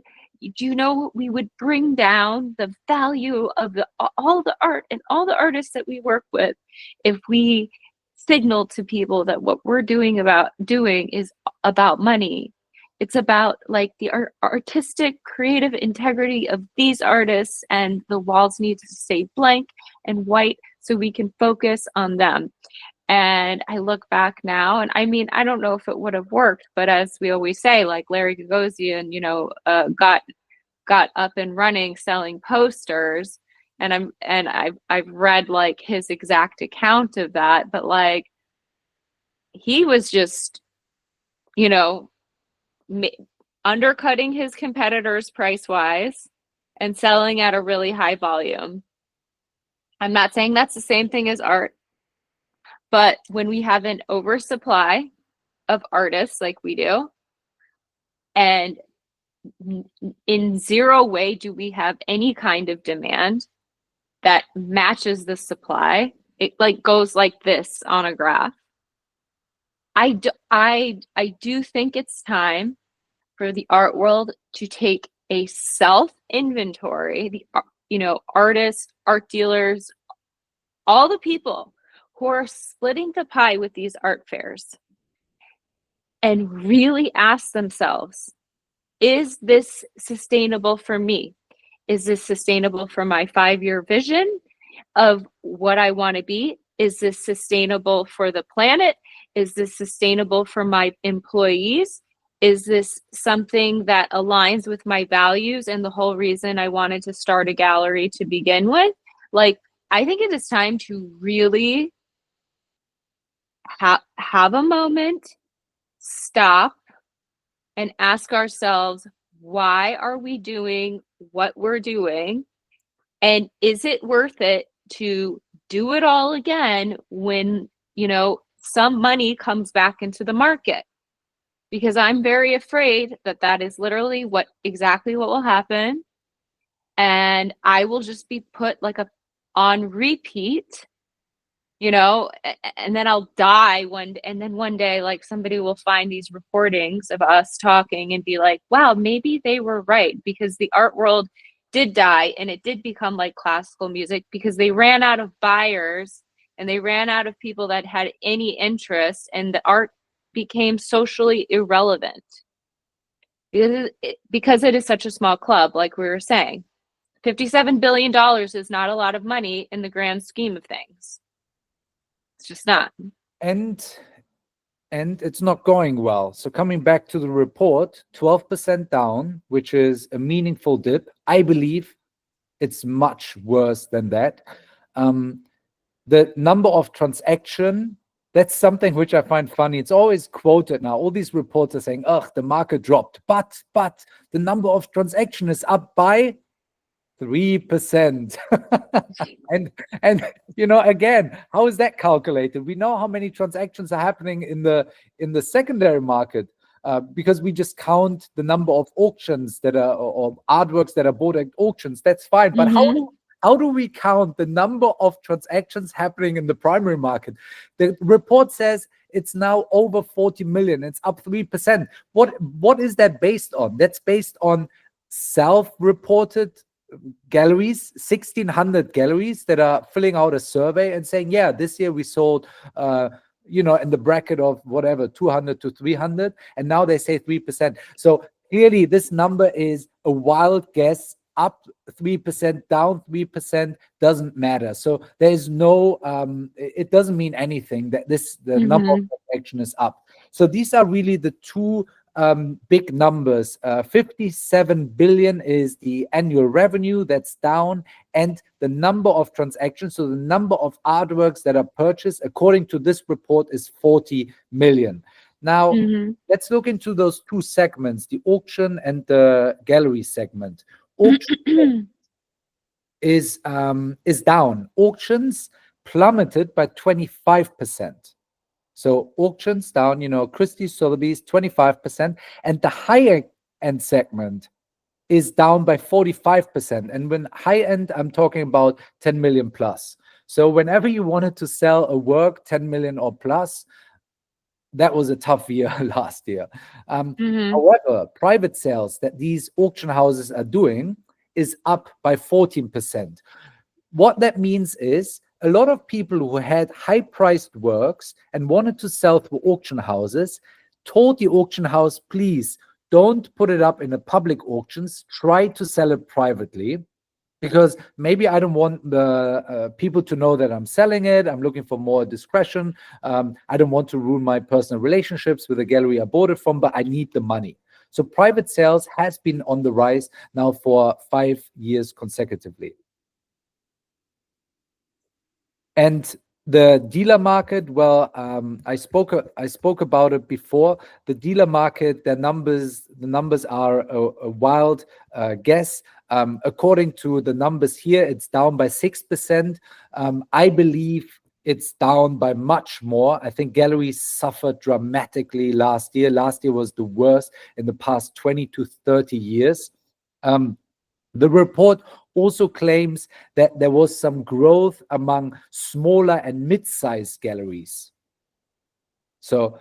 Speaker 1: bring down the value of all the art and all the artists that we work with if we signal to people that what we're doing is about money. It's about like the artistic, creative integrity of these artists, and the walls need to stay blank and white so we can focus on them. And I look back now, and I mean, I don't know if it would have worked, but as we always say, like Larry Gagosian, got up and running selling posters, and I've read like his exact account of that, but like he was just, undercutting his competitors price wise and selling at a really high volume. I'm not saying that's the same thing as art, but when we have an oversupply of artists like we do, and in zero way do we have any kind of demand that matches the supply, it like goes like this on a graph. I do think it's time for the art world to take a self inventory. Artists, art dealers, all the people who are splitting the pie with these art fairs, and really ask themselves, is this sustainable for me? Is this sustainable for my 5-year vision of what I want to be? Is this sustainable for the planet? Is this sustainable for my employees? Is this something that aligns with my values and the whole reason I wanted to start a gallery to begin with? Like, I think it is time to really have a moment, stop, and ask ourselves, why are we doing what we're doing? And is it worth it to do it all again when, some money comes back into the market? Because I'm very afraid that that is literally exactly what will happen. And I will just be put on repeat, and then I'll die and then one day, like, somebody will find these recordings of us talking and be like, wow, maybe they were right, because the art world did die and it did become like classical music because they ran out of buyers and they ran out of people that had any interest, and the art became socially irrelevant because it is such a small club. Like we were saying, $57 billion is not a lot of money in the grand scheme of things. It's just not.
Speaker 2: And it's not going well. So coming back to the report, 12% down, which is a meaningful dip. I believe it's much worse than that. The number of transaction, that's something which I find funny. It's always quoted now. All these reports are saying, ugh, the market dropped, but the number of transaction is up by 3%. and again, how is that calculated? We know how many transactions are happening in the secondary market, because we just count the number of auctions that are, or artworks that are bought at auctions. That's fine. But how do we count the number of transactions happening in the primary market? The report says it's now over 40 million. It's up 3%. What is that based on? That's based on self-reported galleries, 1,600 galleries that are filling out a survey and saying, yeah, this year we sold in the bracket of whatever, 200 to 300, and now they say 3%. So clearly this number is a wild guess. Up 3%, down 3%, doesn't matter. So there is no, it doesn't mean anything that the number of transaction is up. So these are really the two big numbers. 57 billion is the annual revenue, that's down, and the number of transactions, so the number of artworks that are purchased, according to this report, is 40 million. Now, let's look into those two segments, the auction and the gallery segment. Auction is down. Auctions plummeted by 25%. So auctions down, Christie's, Sotheby's, 25%. And the higher end segment is down by 45%. And when high end, I'm talking about 10 million plus. So whenever you wanted to sell a work 10 million or plus, that was a tough year last year. However, private sales that these auction houses are doing is up by 14%. What that means is a lot of people who had high-priced works and wanted to sell through auction houses told the auction house, please don't put it up in the public auctions, try to sell it privately, because maybe I don't want the people to know that I'm selling it. I'm looking for more discretion. I don't want to ruin my personal relationships with the gallery I bought it from, but I need the money. So private sales has been on the rise now for 5 years consecutively. And the dealer market, well, I spoke about it before. The dealer market, the numbers are a wild guess. According to the numbers here, it's down by 6%. I believe it's down by much more. I think galleries suffered dramatically last year. Last year was the worst in the past 20 to 30 years. The report also claims that there was some growth among smaller and mid-sized galleries. So,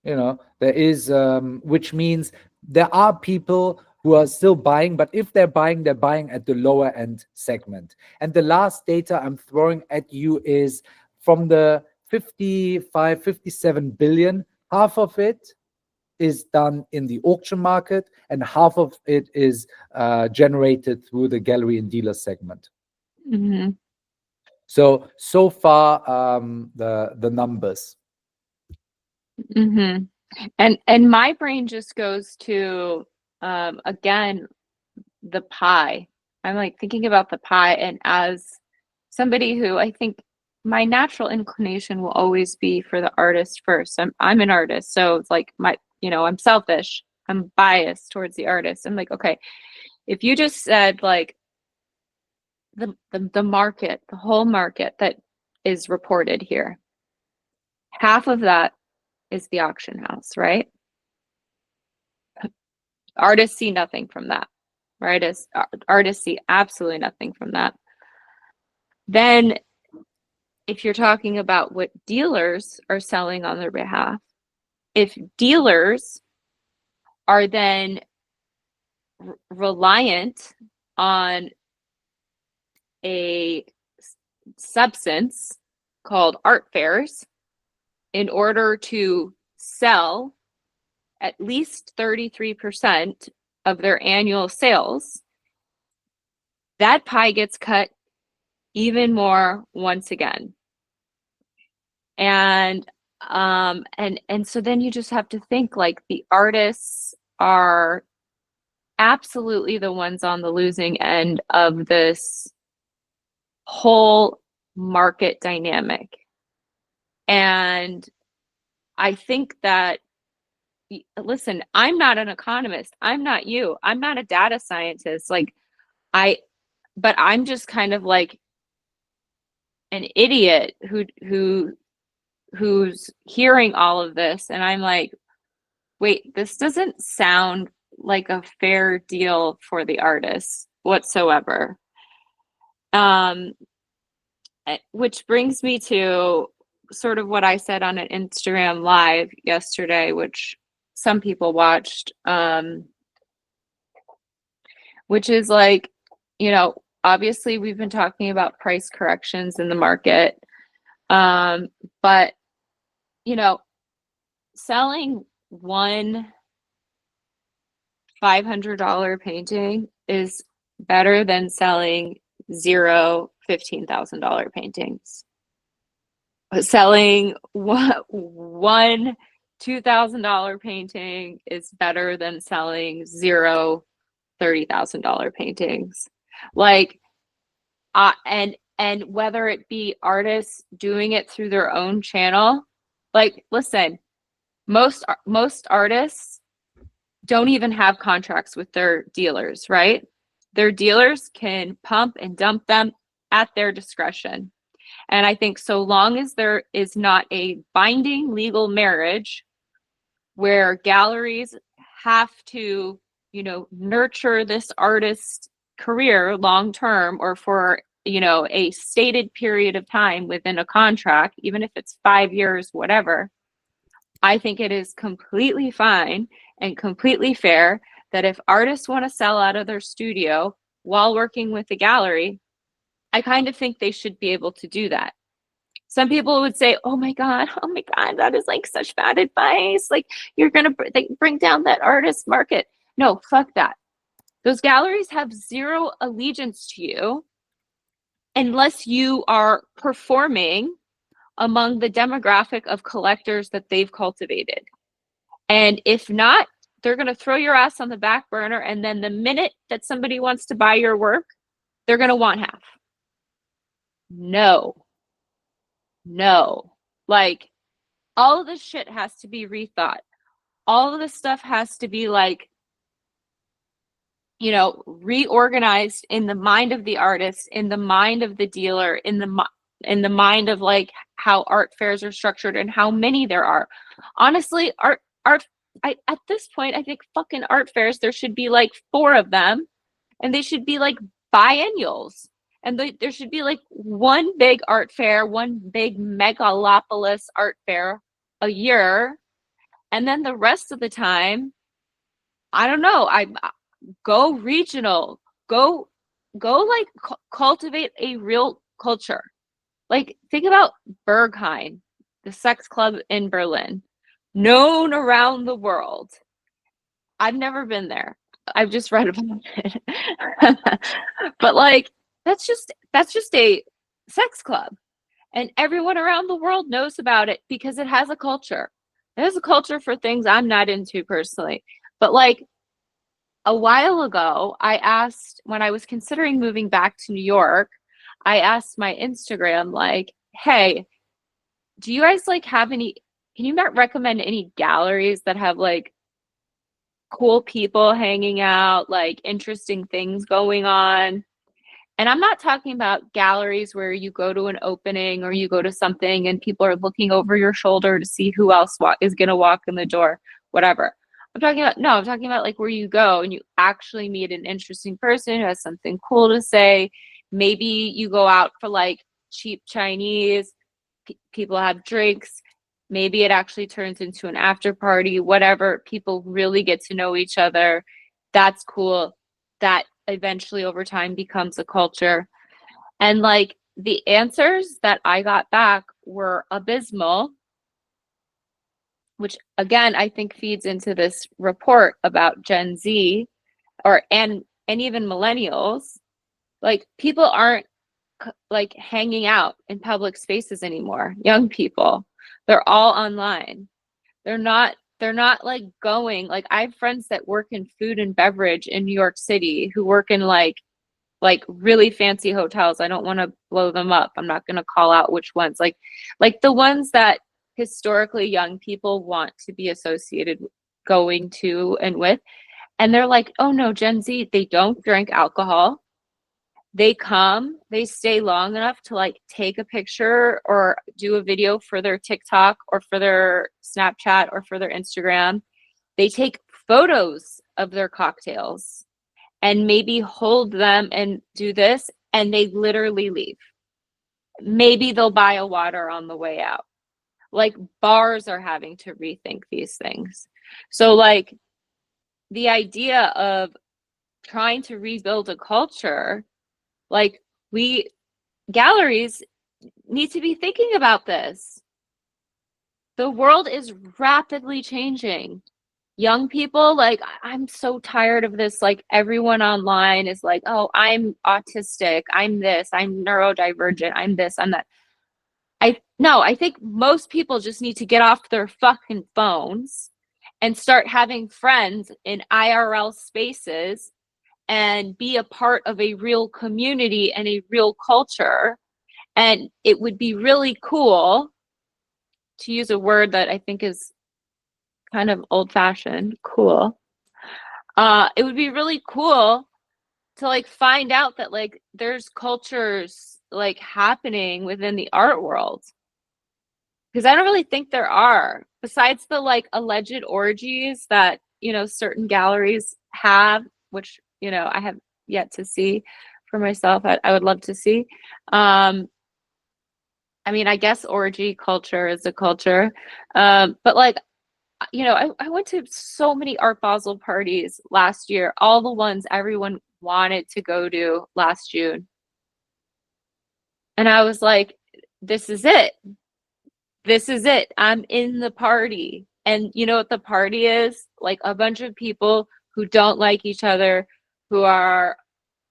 Speaker 2: there is, which means there are people who are still buying, but if they're buying at the lower end segment. And the last data I'm throwing at you is from the 55, 57 billion, half of it is done in the auction market and half of it is generated through the gallery and dealer segment.
Speaker 1: Mm-hmm.
Speaker 2: So far, the numbers.
Speaker 1: Mm-hmm. And my brain just goes to again the pie. I'm like thinking about the pie, and as somebody who I think my natural inclination will always be for the artist first. I'm an artist, so it's like I'm selfish. I'm biased towards the artist. I'm like, okay, if you just said like the market, the whole market that is reported here, half of that is the auction house, right? Artists see nothing from that, right? Artists see absolutely nothing from that. Then if you're talking about what dealers are selling on their behalf, if dealers are then reliant on a substance called art fairs in order to sell at least 33% of their annual sales, that pie gets cut even more once again. And so then you just have to think like the artists are absolutely the ones on the losing end of this whole market dynamic. And I think that, listen, I'm not an economist. I'm not you. I'm not a data scientist. But I'm just kind of like an idiot who's hearing all of this, and I'm like, wait, this doesn't sound like a fair deal for the artists whatsoever. Which brings me to sort of what I said on an Instagram live yesterday, which some people watched, which is like, obviously we've been talking about price corrections in the market, but selling one $500 painting is better than selling zero $15,000 paintings. Selling one $2,000 painting is better than selling zero $30,000 paintings. Like, and whether it be artists doing it through their own channel, like, listen, most artists don't even have contracts with their dealers, right? Their dealers can pump and dump them at their discretion. And I think so long as there is not a binding legal marriage where galleries have to, nurture this artist's career long term or for, a stated period of time within a contract, even if it's 5 years, whatever, I think it is completely fine and completely fair that if artists want to sell out of their studio while working with the gallery, I kind of think they should be able to do that. Some people would say, oh my God, that is like such bad advice. Like, you're going to bring down that artist market. No, fuck that. Those galleries have zero allegiance to you unless you are performing among the demographic of collectors that they've cultivated. And if not, they're going to throw your ass on the back burner. And then the minute that somebody wants to buy your work, they're going to want half. No. Like, all of this shit has to be rethought. All of this stuff has to be like you know, reorganized in the mind of the artist, in the mind of the dealer, in the mind of like how art fairs are structured and how many there are. Honestly, at this point, I think fucking art fairs, there should be like 4 of them, and they should be like biennials. And there should be like one big art fair, one big megalopolis art fair a year, and then the rest of the time, I don't know, I go regional, go like cultivate a real culture. Like, think about Berghain, the sex club in Berlin, known around the world. I've never been there. I've just read about it. But like, that's just a sex club, and everyone around the world knows about it because it has a culture. It has a culture for things I'm not into personally. But like, a while ago, I asked, when I was considering moving back to New York, I asked my Instagram, like, hey, do you guys like have any, can you recommend any galleries that have like cool people hanging out, like interesting things going on? And I'm not talking about galleries where you go to an opening or you go to something and people are looking over your shoulder to see who else is going to walk in the door, whatever. I'm talking about like where you go and you actually meet an interesting person who has something cool to say. Maybe you go out for like cheap Chinese, people have drinks. Maybe it actually turns into an after party, whatever. People really get to know each other. That's cool. That eventually over time becomes a culture. And like, the answers that I got back were abysmal, which again I think feeds into this report about Gen Z, or and even millennials. Like, people aren't like hanging out in public spaces anymore. Young people, they're all online. They're not like going, like, I have friends that work in food and beverage in New York City who work in like really fancy hotels. I don't want to blow them up. I'm not going to call out which ones. Like the ones that historically young people want to be associated going to and with. And they're like, "Oh no, Gen Z, they don't drink alcohol. They come, they stay long enough to like take a picture or do a video for their TikTok or for their Snapchat or for their Instagram. They take photos of their cocktails and maybe hold them and do this, and they literally leave. Maybe they'll buy a water on the way out." Like, bars are having to rethink these things. So like, the idea of trying to rebuild a culture, like, we galleries need to be thinking about this. The world is rapidly changing. Young people, like, I'm so tired of this. Like, everyone online is like, "Oh, I'm autistic, I'm this, I'm neurodivergent, I'm this, I'm that." I think most people just need to get off their fucking phones and start having friends in IRL spaces and be a part of a real community and a real culture. And it would be really cool, to use a word that I think is kind of old fashioned, cool. It would be really cool to like find out that like there's cultures like happening within the art world. Because I don't really think there are, besides the like alleged orgies that, you know, certain galleries have, which, you know, I have yet to see for myself. I would love to see. I mean, I guess orgy culture is a culture. But like, you know, I went to so many Art Basel parties last year, all the ones everyone wanted to go to last June. And I was like, this is it. This is it. I'm in the party. And you know what the party is? Like, a bunch of people who don't like each other, who are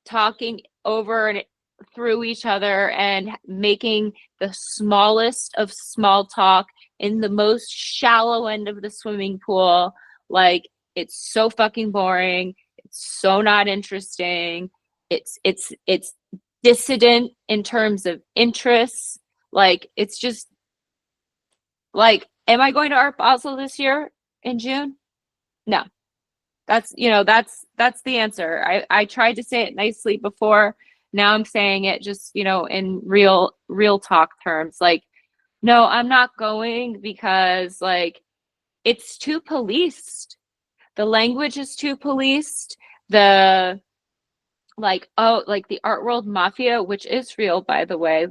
Speaker 1: talking over and through each other and making the smallest of small talk in the most shallow end of the swimming pool. Like, it's so fucking boring. It's so not interesting. It's dissident in terms of interests. Like, it's just like, am I going to Art Basel this year in June? No. That's the answer. I tried to say it nicely before. Now I'm saying it just, in real talk terms. Like, no, I'm not going because like it's too policed. The language is too policed. The like, oh, like the art world mafia, which is real, by the way,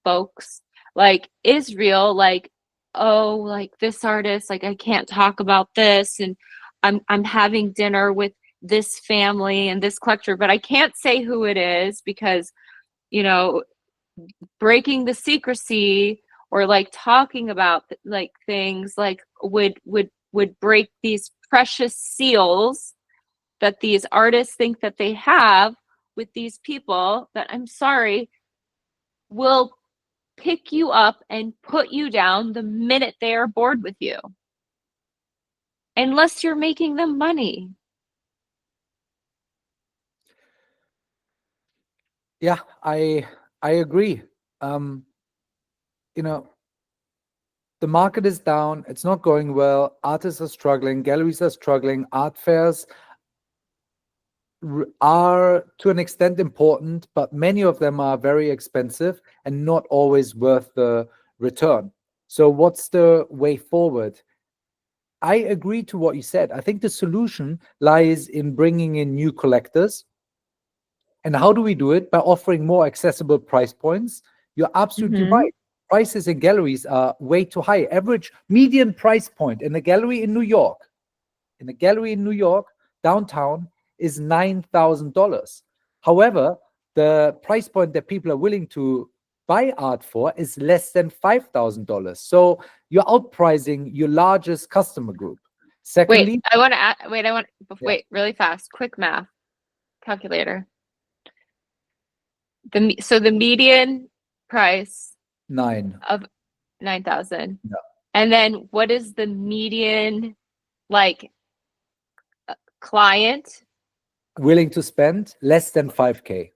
Speaker 1: folks, like is real. Like, oh, like this artist, like I can't talk about this, and I'm having dinner with this family and this collector, but I can't say who it is because, you know, breaking the secrecy or like talking about like things like would break these precious seals that these artists think that they have with these people that, I'm sorry, will pick you up and put you down the minute they are bored with you, unless you're making them money.
Speaker 2: Yeah, I agree. You know, the market is down. It's not going well. Artists are struggling. Galleries are struggling. Art fairs are to an extent important, but many of them are very expensive and not always worth the return. So what's the way forward? I agree to what you said. I think the solution lies in bringing in new collectors. And how do we do it? By offering more accessible price points. You're absolutely right. Prices in galleries are way too high. Average median price point in a gallery in New York, downtown, is $9,000. However, the price point that people are willing to buy art for is less than $5,000. So you're outpricing your largest customer group. Secondly,
Speaker 1: Wait, I want to wait really fast. Quick math calculator. So the median price
Speaker 2: 9.
Speaker 1: of 9,000.
Speaker 2: Yeah.
Speaker 1: And then what is the median like client
Speaker 2: Willing to spend less than 5K.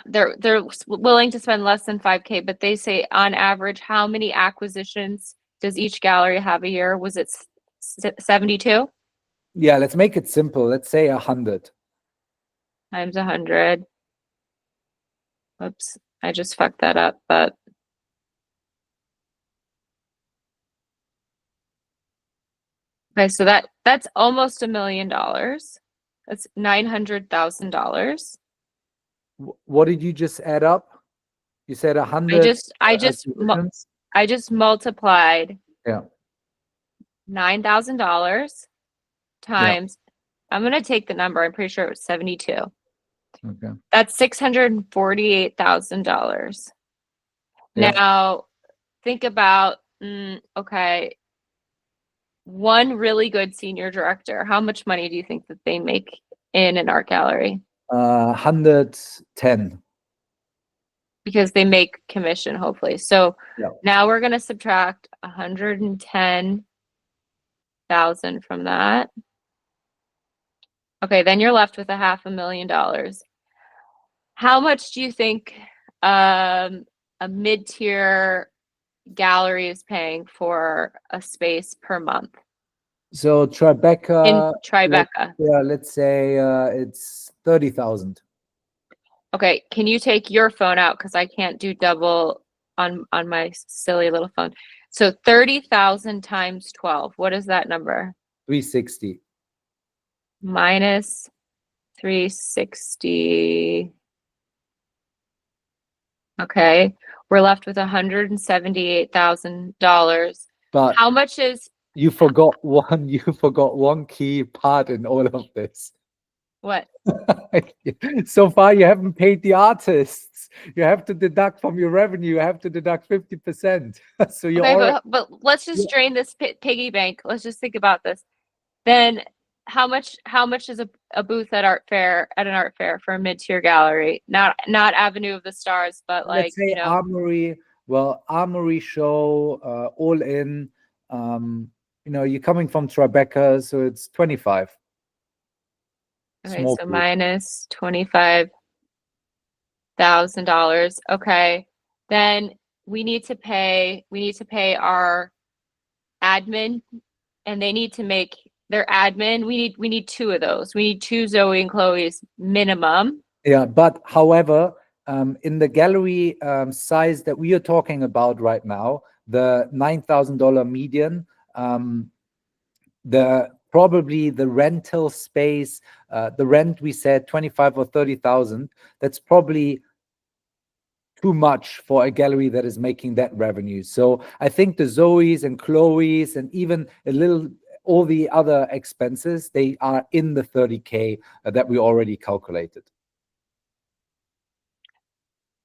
Speaker 1: they're willing to spend less than 5K, but they say on average, how many acquisitions does each gallery have a year? Was it 72?
Speaker 2: Yeah, let's make it simple. Let's say 100
Speaker 1: times 100. Oops, I just fucked that up, but okay, so that's almost $1 million. That's $900,000.
Speaker 2: What did you just add up? You said 100 acquisitions?
Speaker 1: I just multiplied
Speaker 2: Yeah.
Speaker 1: $9,000 times, I'm gonna take the number, I'm pretty sure it was 72.
Speaker 2: Okay.
Speaker 1: That's $648,000.
Speaker 2: Yeah.
Speaker 1: Now think about, okay, one really good senior director, how much money do you think that they make in an art gallery?
Speaker 2: 110.
Speaker 1: Because they make commission, hopefully. So
Speaker 2: Yeah.
Speaker 1: now we're going to subtract 110,000 from that. Okay, then you're left with $500,000. How much do you think a mid-tier gallery is paying for a space per month?
Speaker 2: So Tribeca.
Speaker 1: In Tribeca.
Speaker 2: Let's say it's 30,000.
Speaker 1: Okay, can you take your phone out because I can't do double on my silly little phone. So 30,000 times 12. What is that number?
Speaker 2: 360.
Speaker 1: Minus 360. Okay, we're left with $178,000.
Speaker 2: But
Speaker 1: how much is
Speaker 2: you forgot one key part in all of this.
Speaker 1: what?
Speaker 2: So far you haven't paid the artists. You have to deduct from your revenue, you have to deduct 50%. So you're
Speaker 1: Okay,
Speaker 2: already...
Speaker 1: but let's just drain this piggy bank. Let's just think about this. Then how much is a booth at an art fair for a mid-tier gallery? Not Avenue of the Stars, but like,
Speaker 2: let's say Armory. Well, Armory show, all in, you're coming from Tribeca, so it's 25.
Speaker 1: Okay,
Speaker 2: Small
Speaker 1: so
Speaker 2: booth.
Speaker 1: minus $25,000. Okay, then we need to pay our admin, and they need to make their admin. We need two of those. We need two Zoe and Chloe's minimum.
Speaker 2: Yeah, but however, in the gallery size that we are talking about right now, the $9,000 median, probably the rental space, the rent we said 25 or 30,000. That's probably too much for a gallery that is making that revenue. So I think the Zoes and Chloes and even a little all the other expenses, they are in the 30K that we already calculated.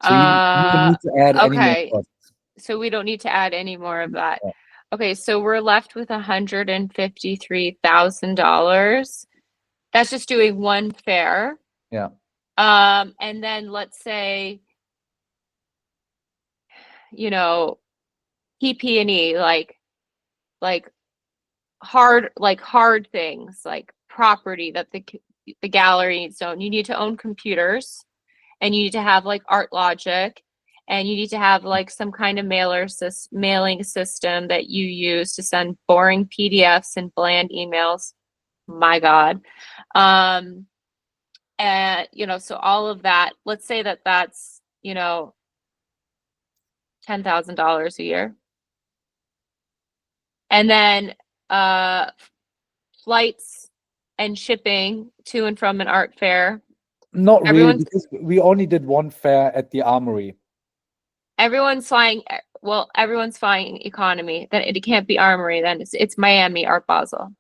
Speaker 2: So you don't need to add any more
Speaker 1: Okay.
Speaker 2: costs.
Speaker 1: So we don't need to add any more of that.
Speaker 2: Yeah.
Speaker 1: Okay, so we're left with $153,000. That's just doing one fair.
Speaker 2: Yeah.
Speaker 1: And then let's say, you know, PP&E, like hard things, like property that the gallery needs to own. You need to own computers, and you need to have like Art Logic, and you need to have like some kind of mailing system that you use to send boring PDFs and bland emails. My God. And so all of that, let's say that that's, $10,000 a year. And then flights and shipping to and from an art fair.
Speaker 2: Not really, because we only did one fair at the Armory.
Speaker 1: Everyone's flying. Well, everyone's flying economy. Then it can't be Armory. Then it's Miami Art Basel.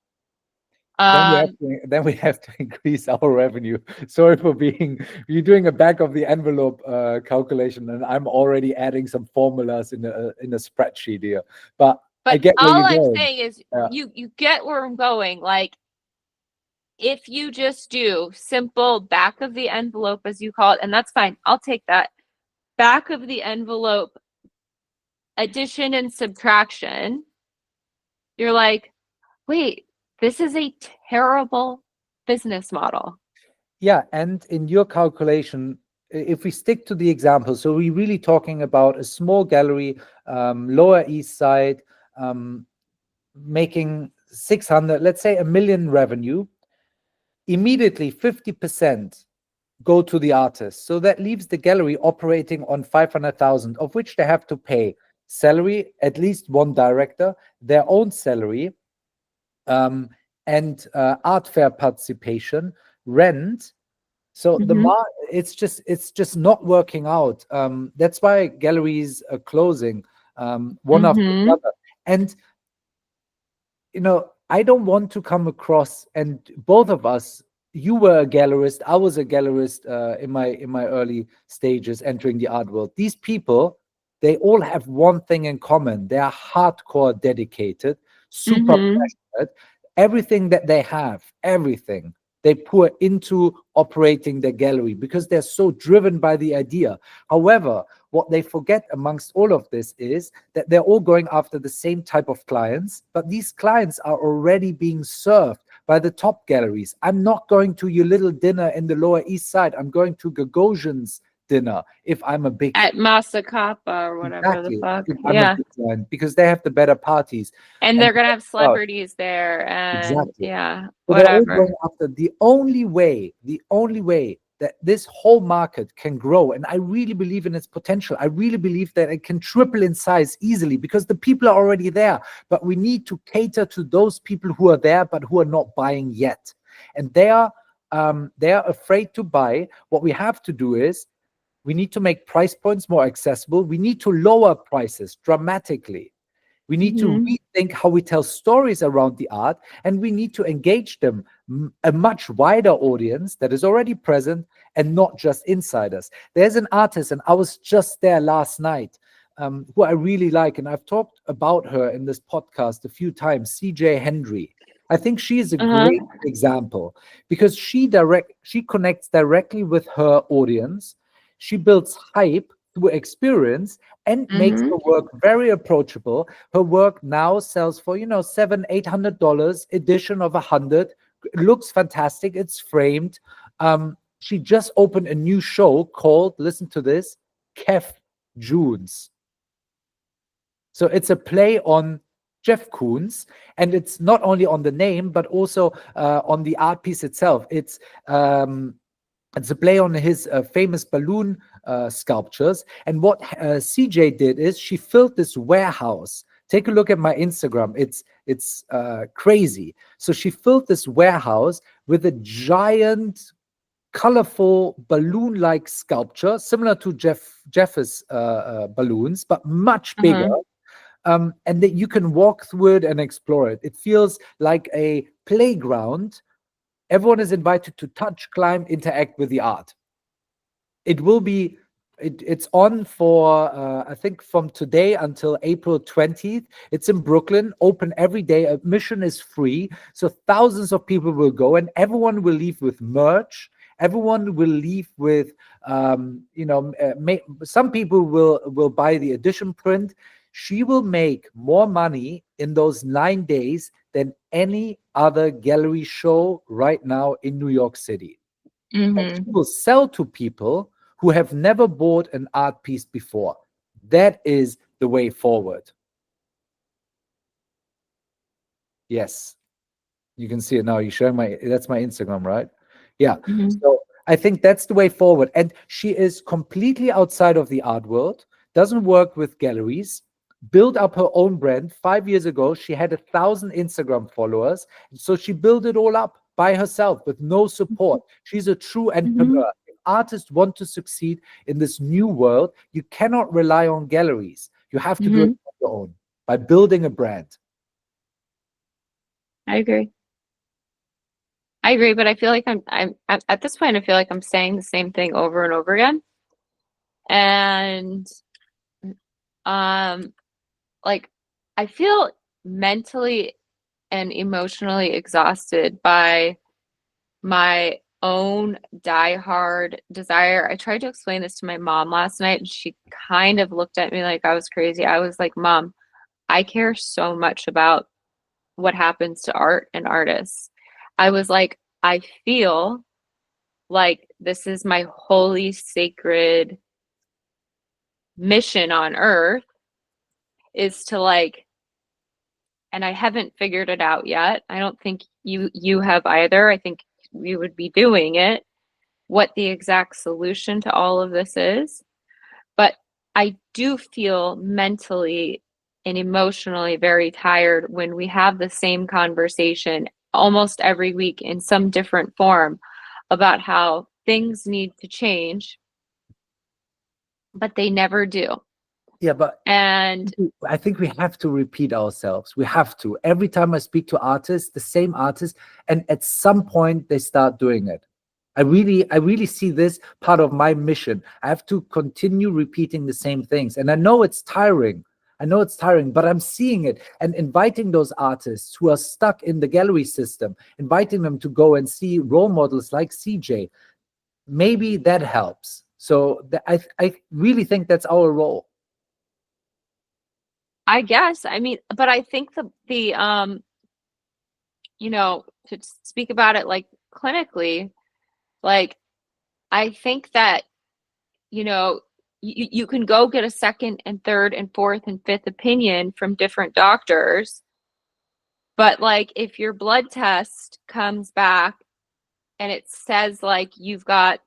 Speaker 2: Then we have to increase our revenue. Sorry for you're doing a back of the envelope calculation, and I'm already adding some formulas in a spreadsheet here. But I get where
Speaker 1: all
Speaker 2: you're
Speaker 1: I'm
Speaker 2: going.
Speaker 1: saying is you get where I'm going. Like, if you just do simple back of the envelope, as you call it, and that's fine. I'll take that. Back of the envelope addition and subtraction. You're like, wait, this is a terrible business model.
Speaker 2: Yeah, and in your calculation, if we stick to the example, so we're really talking about a small gallery, Lower East Side, making 600, let's say $1 million revenue. Immediately 50% go to the artist. So that leaves the gallery operating on 500,000, of which they have to pay salary, at least one director, their own salary, and art fair participation, rent. So it's just not working out. That's why galleries are closing one after the other. And I don't want to come across, and both of us, you were a gallerist, I was a gallerist in my early stages entering the art world. These people, they all have one thing in common. They are hardcore dedicated, super passionate. Everything that they have, everything, they pour into operating their gallery because they're so driven by the idea. However, what they forget amongst all of this is that they're all going after the same type of clients, but these clients are already being served by the top galleries. I'm not going to your little dinner in the Lower East Side. I'm going to Gagosian's dinner if I'm a big
Speaker 1: at Masakapa or whatever the fuck.
Speaker 2: I'm a big fan, because they have the better parties,
Speaker 1: and they're gonna have celebrities there, and whatever.
Speaker 2: They're all going after the only way that this whole market can grow, and I really believe in its potential. I really believe that it can triple in size easily because the people are already there, but we need to cater to those people who are there but who are not buying yet, and they are afraid to buy. What we have to do is we need to make price points more accessible. We need to lower prices dramatically. We need to rethink how we tell stories around the art, and we need to engage them, a much wider audience that is already present and not just insiders. There's an artist, and I was just there last night, who I really like, and I've talked about her in this podcast a few times, CJ Hendry. I think she is a great example because she connects directly with her audience. She builds hype through experience and makes her work very approachable. Her work now sells for, $700-800, edition of 100. It looks fantastic. It's framed. She just opened a new show called, listen to this, Kef Junes. So it's a play on Jeff Koons, and it's not only on the name but also on the art piece itself. It's a play on his famous balloon sculptures. And what CJ did is she filled this warehouse. Take a look at my Instagram. It's crazy. So she filled this warehouse with a giant, colorful balloon-like sculpture, similar to Jeff's balloons, but much bigger. And that you can walk through it and explore it. It feels like a playground. Everyone is invited to touch, climb, interact with the art. It will be, it's on for, I think, from today until April 20th. It's in Brooklyn, open every day. Admission is free. So thousands of people will go, and everyone will leave with merch. Everyone will leave with, some people will buy the edition print. She will make more money in those 9 days than any other gallery show right now in New York City. And she will sell to people who have never bought an art piece before. That is the way forward. Yes. You can see it now. You're showing that's my Instagram, right? Yeah. So I think that's the way forward. And she is completely outside of the art world, doesn't work with galleries, built up her own brand. 5 years ago, she had 1,000 Instagram followers. So she built it all up by herself with no support. She's a true entrepreneur. If artists want to succeed in this new world, you cannot rely on galleries. You have to do it on your own by building a brand.
Speaker 1: I agree, but I feel like I'm at this point, I feel like I'm saying the same thing over and over again. And like, I feel mentally and emotionally exhausted by my own diehard desire. I tried to explain this to my mom last night, and she kind of looked at me like I was crazy. I was like, Mom, I care so much about what happens to art and artists. I was like, I feel like this is my holy, sacred mission on earth, is to like, and I haven't figured it out yet. I don't think you have either. I think we would be doing it, what the exact solution to all of this is. But I do feel mentally and emotionally very tired when we have the same conversation almost every week in some different form about how things need to change, but they never do.
Speaker 2: Yeah, but
Speaker 1: And
Speaker 2: I think we have to repeat ourselves. We have to. Every time I speak to artists, the same artists, and at some point they start doing it. I really see this part of my mission. I have to continue repeating the same things. And I know it's tiring. But I'm seeing it and inviting those artists who are stuck in the gallery system, inviting them to go and see role models like CJ. Maybe that helps. So I really think that's our role.
Speaker 1: I guess, I mean, but I think the to speak about it like clinically, like, I think that, you can go get a second and third and fourth and fifth opinion from different doctors. But like, if your blood test comes back and it says like you've got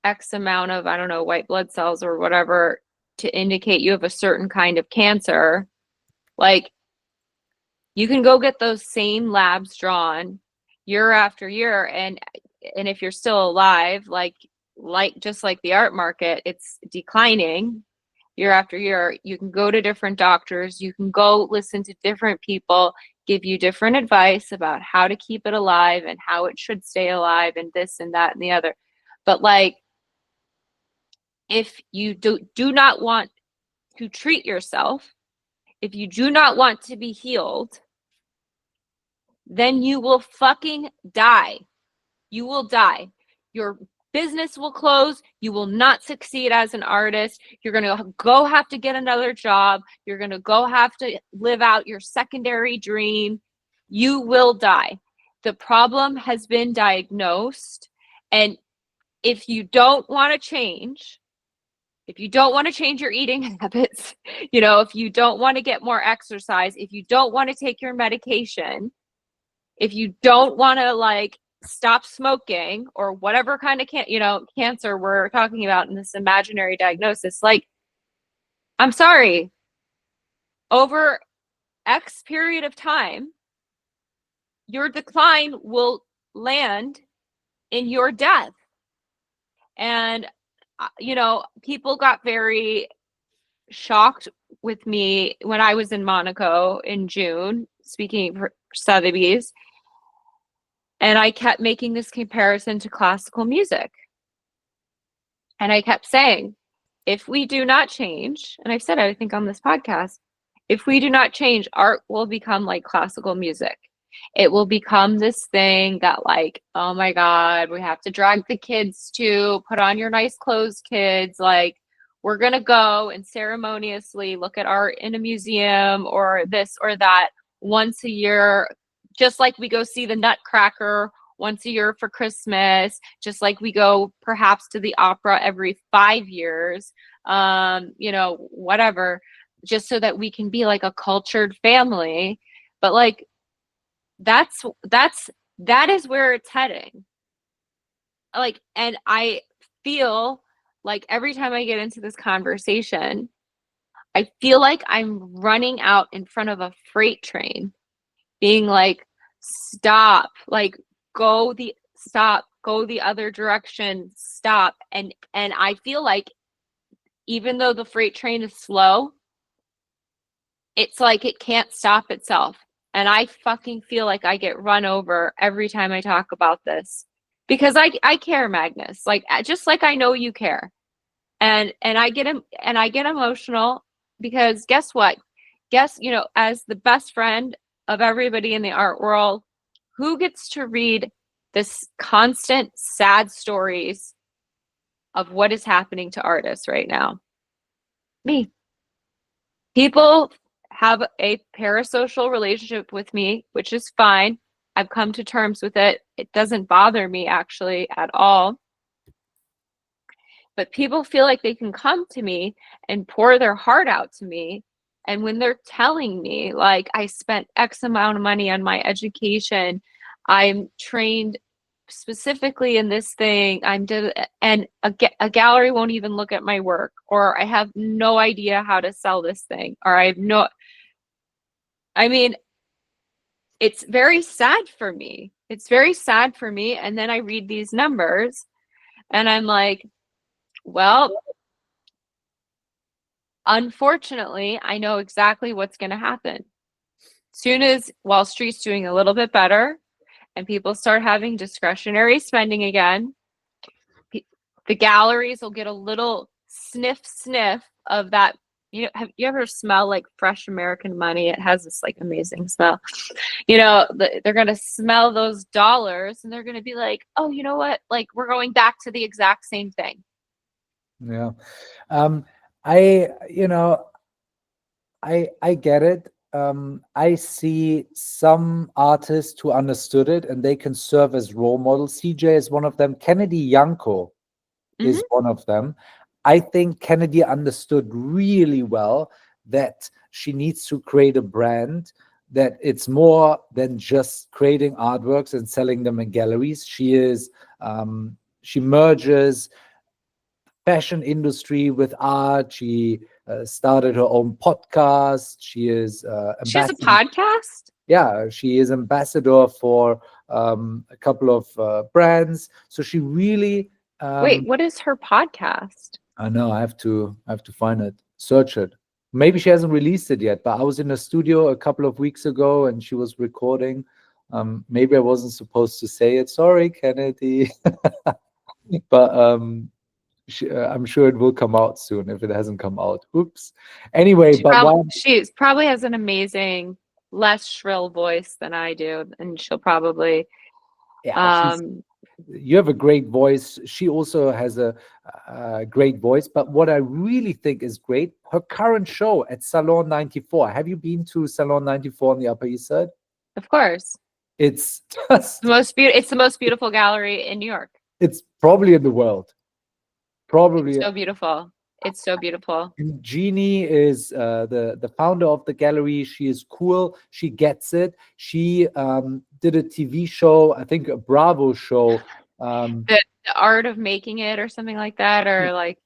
Speaker 1: X amount of, I don't know, white blood cells or whatever to indicate you have a certain kind of cancer, like, you can go get those same labs drawn year after year, and if you're still alive, like just like the art market, it's declining year after year. You can go to different doctors, you can go listen to different people give you different advice about how to keep it alive and how it should stay alive and this and that and the other. But like, if you do not want to treat yourself, if you do not want to be healed, then you will fucking die. You will die. Your business will close. You will not succeed as an artist. You're going to go have to get another job. You're going to go have to live out your secondary dream. You will die. The problem has been diagnosed. And if you don't want to change, if you don't want to change your eating habits, you know, if you don't want to get more exercise, if you don't want to take your medication, if you don't want to like stop smoking or whatever kind of cancer we're talking about in this imaginary diagnosis, like, I'm sorry, over X period of time, your decline will land in your death. And, you know, people got very shocked with me when I was in Monaco in June, speaking for Sotheby's, and I kept making this comparison to classical music. And I kept saying, if we do not change, and I've said it, I think, on this podcast, if we do not change, art will become like classical music. It will become this thing that, like, oh my God, we have to drag the kids to, put on your nice clothes, kids. Like, we're going to go and ceremoniously look at art in a museum or this or that once a year, just like we go see the Nutcracker once a year for Christmas, just like we go perhaps to the opera every 5 years, you know, whatever, just so that we can be like a cultured family. But like, that is where it's heading. Like, and I feel like every time I get into this conversation, I feel like I'm running out in front of a freight train, being like, stop, like, go the other direction, stop. And I feel like even though the freight train is slow, it's like it can't stop itself. And I fucking feel like I get run over every time I talk about this, because I care, Magnus, like, just like I know you care. And I get emotional, because guess what? You know, as the best friend of everybody in the art world, who gets to read this constant sad stories of what is happening to artists right now? Me. People have a parasocial relationship with me, which is fine. I've come to terms with it. It doesn't bother me actually at all. But people feel like they can come to me and pour their heart out to me. And when they're telling me, like, I spent X amount of money on my education, I'm trained specifically in this thing, and a gallery won't even look at my work, or I have no idea how to sell this thing, or I mean, it's very sad for me. It's very sad for me. And then I read these numbers and I'm like, well, unfortunately, I know exactly what's going to happen. Soon as Wall Street's doing a little bit better and people start having discretionary spending again, the galleries will get a little sniff of that. You know, have you ever smell like fresh American money? It has this like amazing smell. You know, they're going to smell those dollars and they're going to be like, oh, you know what? Like, we're going back to the exact same thing.
Speaker 2: Yeah. I get it. I see some artists who understood it and they can serve as role models. CJ is one of them. Kennedy Yanko is one of them. I think Kennedy understood really well that she needs to create a brand, that it's more than just creating artworks and selling them in galleries. She merges fashion industry with art. She started her own podcast. She is
Speaker 1: she has a podcast.
Speaker 2: Yeah, she is ambassador for a couple of brands. So she really
Speaker 1: wait, what is her podcast?
Speaker 2: I know, I have to find it, search it. Maybe she hasn't released it yet, but I was in a studio a couple of weeks ago and she was recording. Maybe I wasn't supposed to say it. Sorry, Kennedy. But I'm sure it will come out soon if it hasn't come out. Oops. Anyway,
Speaker 1: she probably has an amazing, less shrill voice than I do, and she'll probably.
Speaker 2: Yeah, you have a great voice. She also has a great voice. But what I really think is great, her current show at Salon 94. Have you been to Salon 94 on the Upper East Side?
Speaker 1: Of course.
Speaker 2: It's just
Speaker 1: it's the most beautiful gallery in New York.
Speaker 2: It's probably in the world. Probably
Speaker 1: it's so beautiful. It's so beautiful.
Speaker 2: And Jeannie is the founder of the gallery. She is cool. She gets it. She did a TV show, I think a Bravo show,
Speaker 1: The art of making it or something like that, or like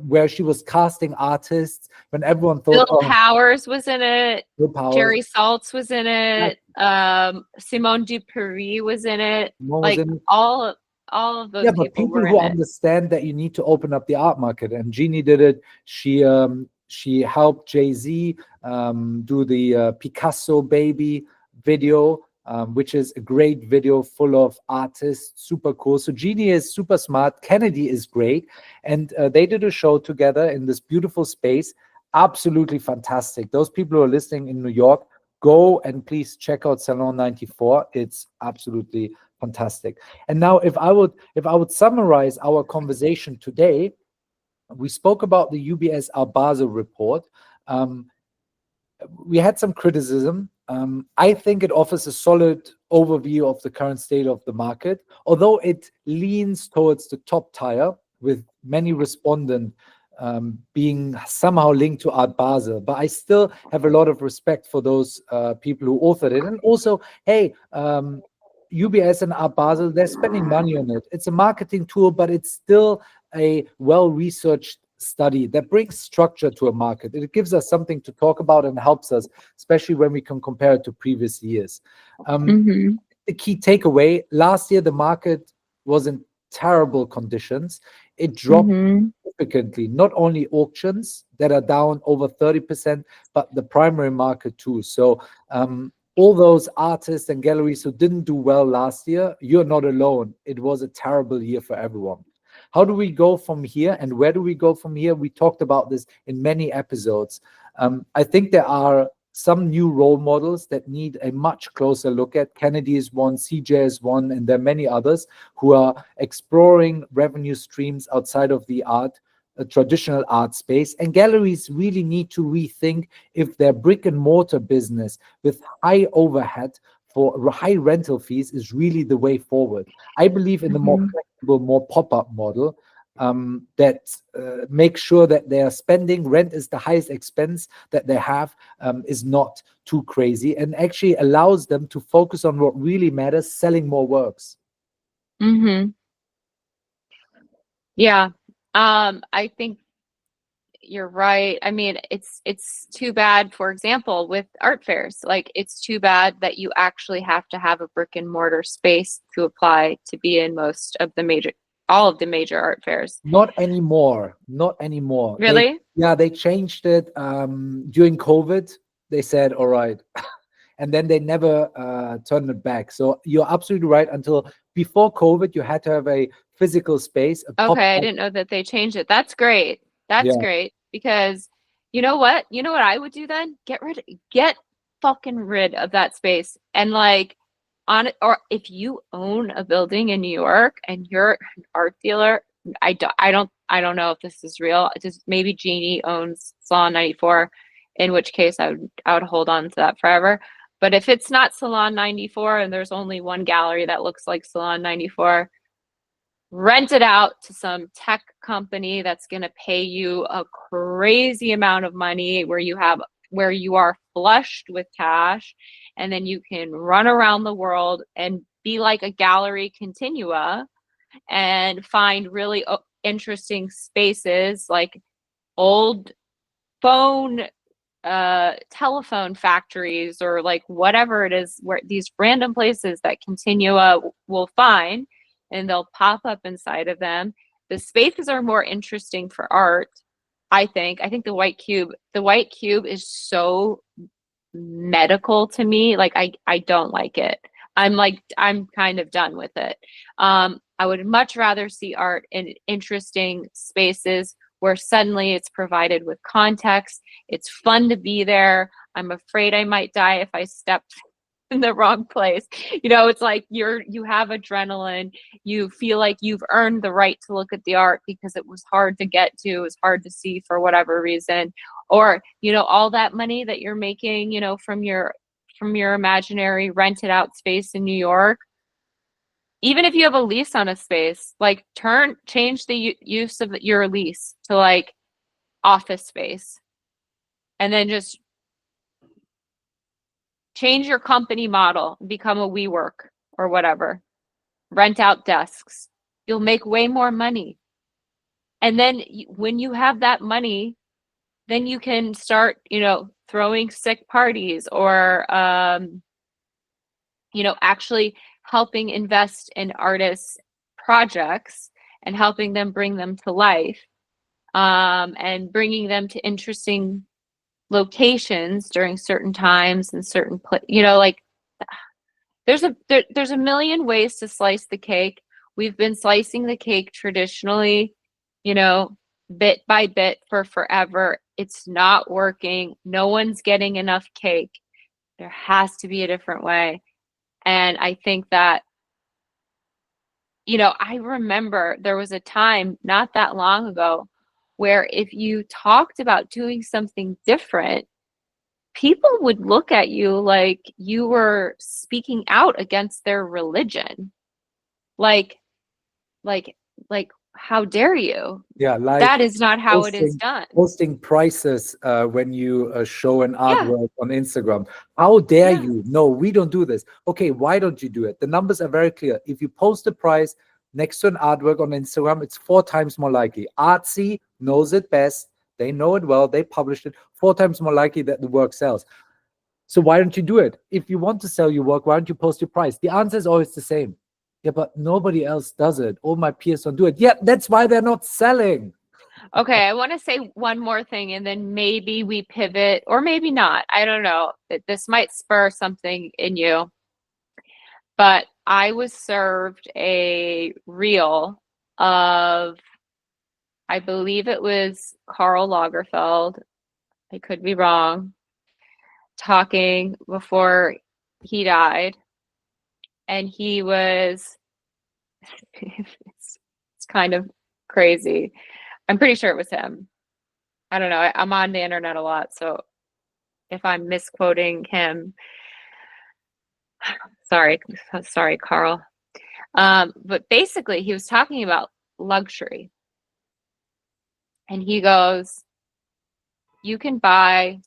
Speaker 2: where she was casting artists when everyone thought,
Speaker 1: Bill Powers was in it.
Speaker 2: Will Powers.
Speaker 1: Jerry Saltz was in it. Simone Dupree was in it. Like all of those people were
Speaker 2: who
Speaker 1: in it.
Speaker 2: understand that you need to open up the art market, and Jeannie did it. She helped Jay-Z do the Picasso Baby video, which is a great video full of artists, super cool. So Jeannie is super smart. Kennedy is great, and they did a show together in this beautiful space. Absolutely fantastic. Those people who are listening in New York, go and please check out Salon 94. It's absolutely fantastic. And now if I would summarize our conversation today, we spoke about the UBS Art Basel report. We had some criticism. I think it offers a solid overview of the current state of the market, although it leans towards the top tier, with many respondents being somehow linked to Art Basel. But I still have a lot of respect for those people who authored it. And also, hey, UBS and Art Basel, they're spending money on it. It's a marketing tool, but it's still a well-researched study that brings structure to a market. It gives us something to talk about and helps us, especially when we can compare it to previous years. The key takeaway, last year, the market was in terrible conditions. It dropped significantly, not only auctions that are down over 30%, but the primary market too. So all those artists and galleries who didn't do well last year, you're not alone. It was a terrible year for everyone. How do we go from here, and where do we go from here? We talked about this in many episodes. I think there are some new role models that need a much closer look at. Kennedy is one, CJ is one, and there are many others who are exploring revenue streams outside of the traditional art space. And galleries really need to rethink if their brick and mortar business with high overhead for high rental fees is really the way forward. I believe in the more flexible, more pop-up model that makes sure that their spending, rent is the highest expense that they have, is not too crazy, and actually allows them to focus on what really matters, selling more works.
Speaker 1: Yeah, I think you're right. I mean, it's too bad, for example, with art fairs. Like, it's too bad that you actually have to have a brick and mortar space to apply to be in all of the major art fairs.
Speaker 2: Not anymore.
Speaker 1: Really?
Speaker 2: They changed it during COVID. They said, all right. And then they never turned it back. So you're absolutely right. Until before COVID, you had to have a physical space.
Speaker 1: Okay, I didn't know that they changed it. That's great. That's great, because you know what? You know what I would do then? Get fucking rid of that space. And like, or if you own a building in New York and you're an art dealer, I don't know if this is real. Just maybe Jeannie owns Salon 94, in which case I would hold on to that forever. But if it's not Salon 94 and there's only one gallery that looks like Salon 94, rent it out to some tech company that's going to pay you a crazy amount of money, where you are flushed with cash, and then you can run around the world and be like a gallery continua and find really interesting spaces, like old telephone factories, or like whatever it is, where these random places that continua will find, and they'll pop up inside of them. The spaces are more interesting for art, I think. I think the white cube is so medical to me. Like, I don't like it. I'm kind of done with it. I would much rather see art in interesting spaces where suddenly it's provided with context. It's fun to be there. I'm afraid I might die if I step in the wrong place. It's like you have adrenaline. You feel like you've earned the right to look at the art because it was hard to get to, it was hard to see for whatever reason. Or, all that money that you're making, from your imaginary rented out space in New York. Even if you have a lease on a space, like change the use of your lease to like office space, and then just change your company model, become a WeWork or whatever, rent out desks. You'll make way more money. And then when you have that money, then you can start, throwing sick parties or, actually helping invest in artists' projects and helping them bring them to life, and bringing them to interesting locations during certain times and certain like there's a million ways to slice the cake. We've been slicing the cake traditionally, bit by bit for forever. It's not working. No one's getting enough cake. There has to be a different way. And I think that, I remember there was a time not that long ago where if you talked about doing something different, people would look at you like you were speaking out against their religion. Like, like, how dare you?
Speaker 2: Yeah, like
Speaker 1: That is not how it is done.
Speaker 2: Posting prices when you show an artwork on Instagram. How dare you? No, we don't do this. Okay, why don't you do it? The numbers are very clear. If you post a price next to an artwork on Instagram, it's 4 times more likely. Artsy knows it best. They know it well. They published it. 4 times more likely that the work sells. So why don't you do it? If you want to sell your work, why don't you post your price? The answer is always the same. Yeah, but nobody else does it. All my peers don't do it. Yeah, that's why they're not selling.
Speaker 1: Okay, I want to say one more thing and then maybe we pivot or maybe not. I don't know. This might spur something in you. But I was served a reel of, I believe it was Karl Lagerfeld, I could be wrong, talking before he died. And he was, it's kind of crazy. I'm pretty sure it was him. I don't know. I'm on the internet a lot, so if I'm misquoting him, sorry, Karl. But basically, he was talking about luxury. And he goes, you can buy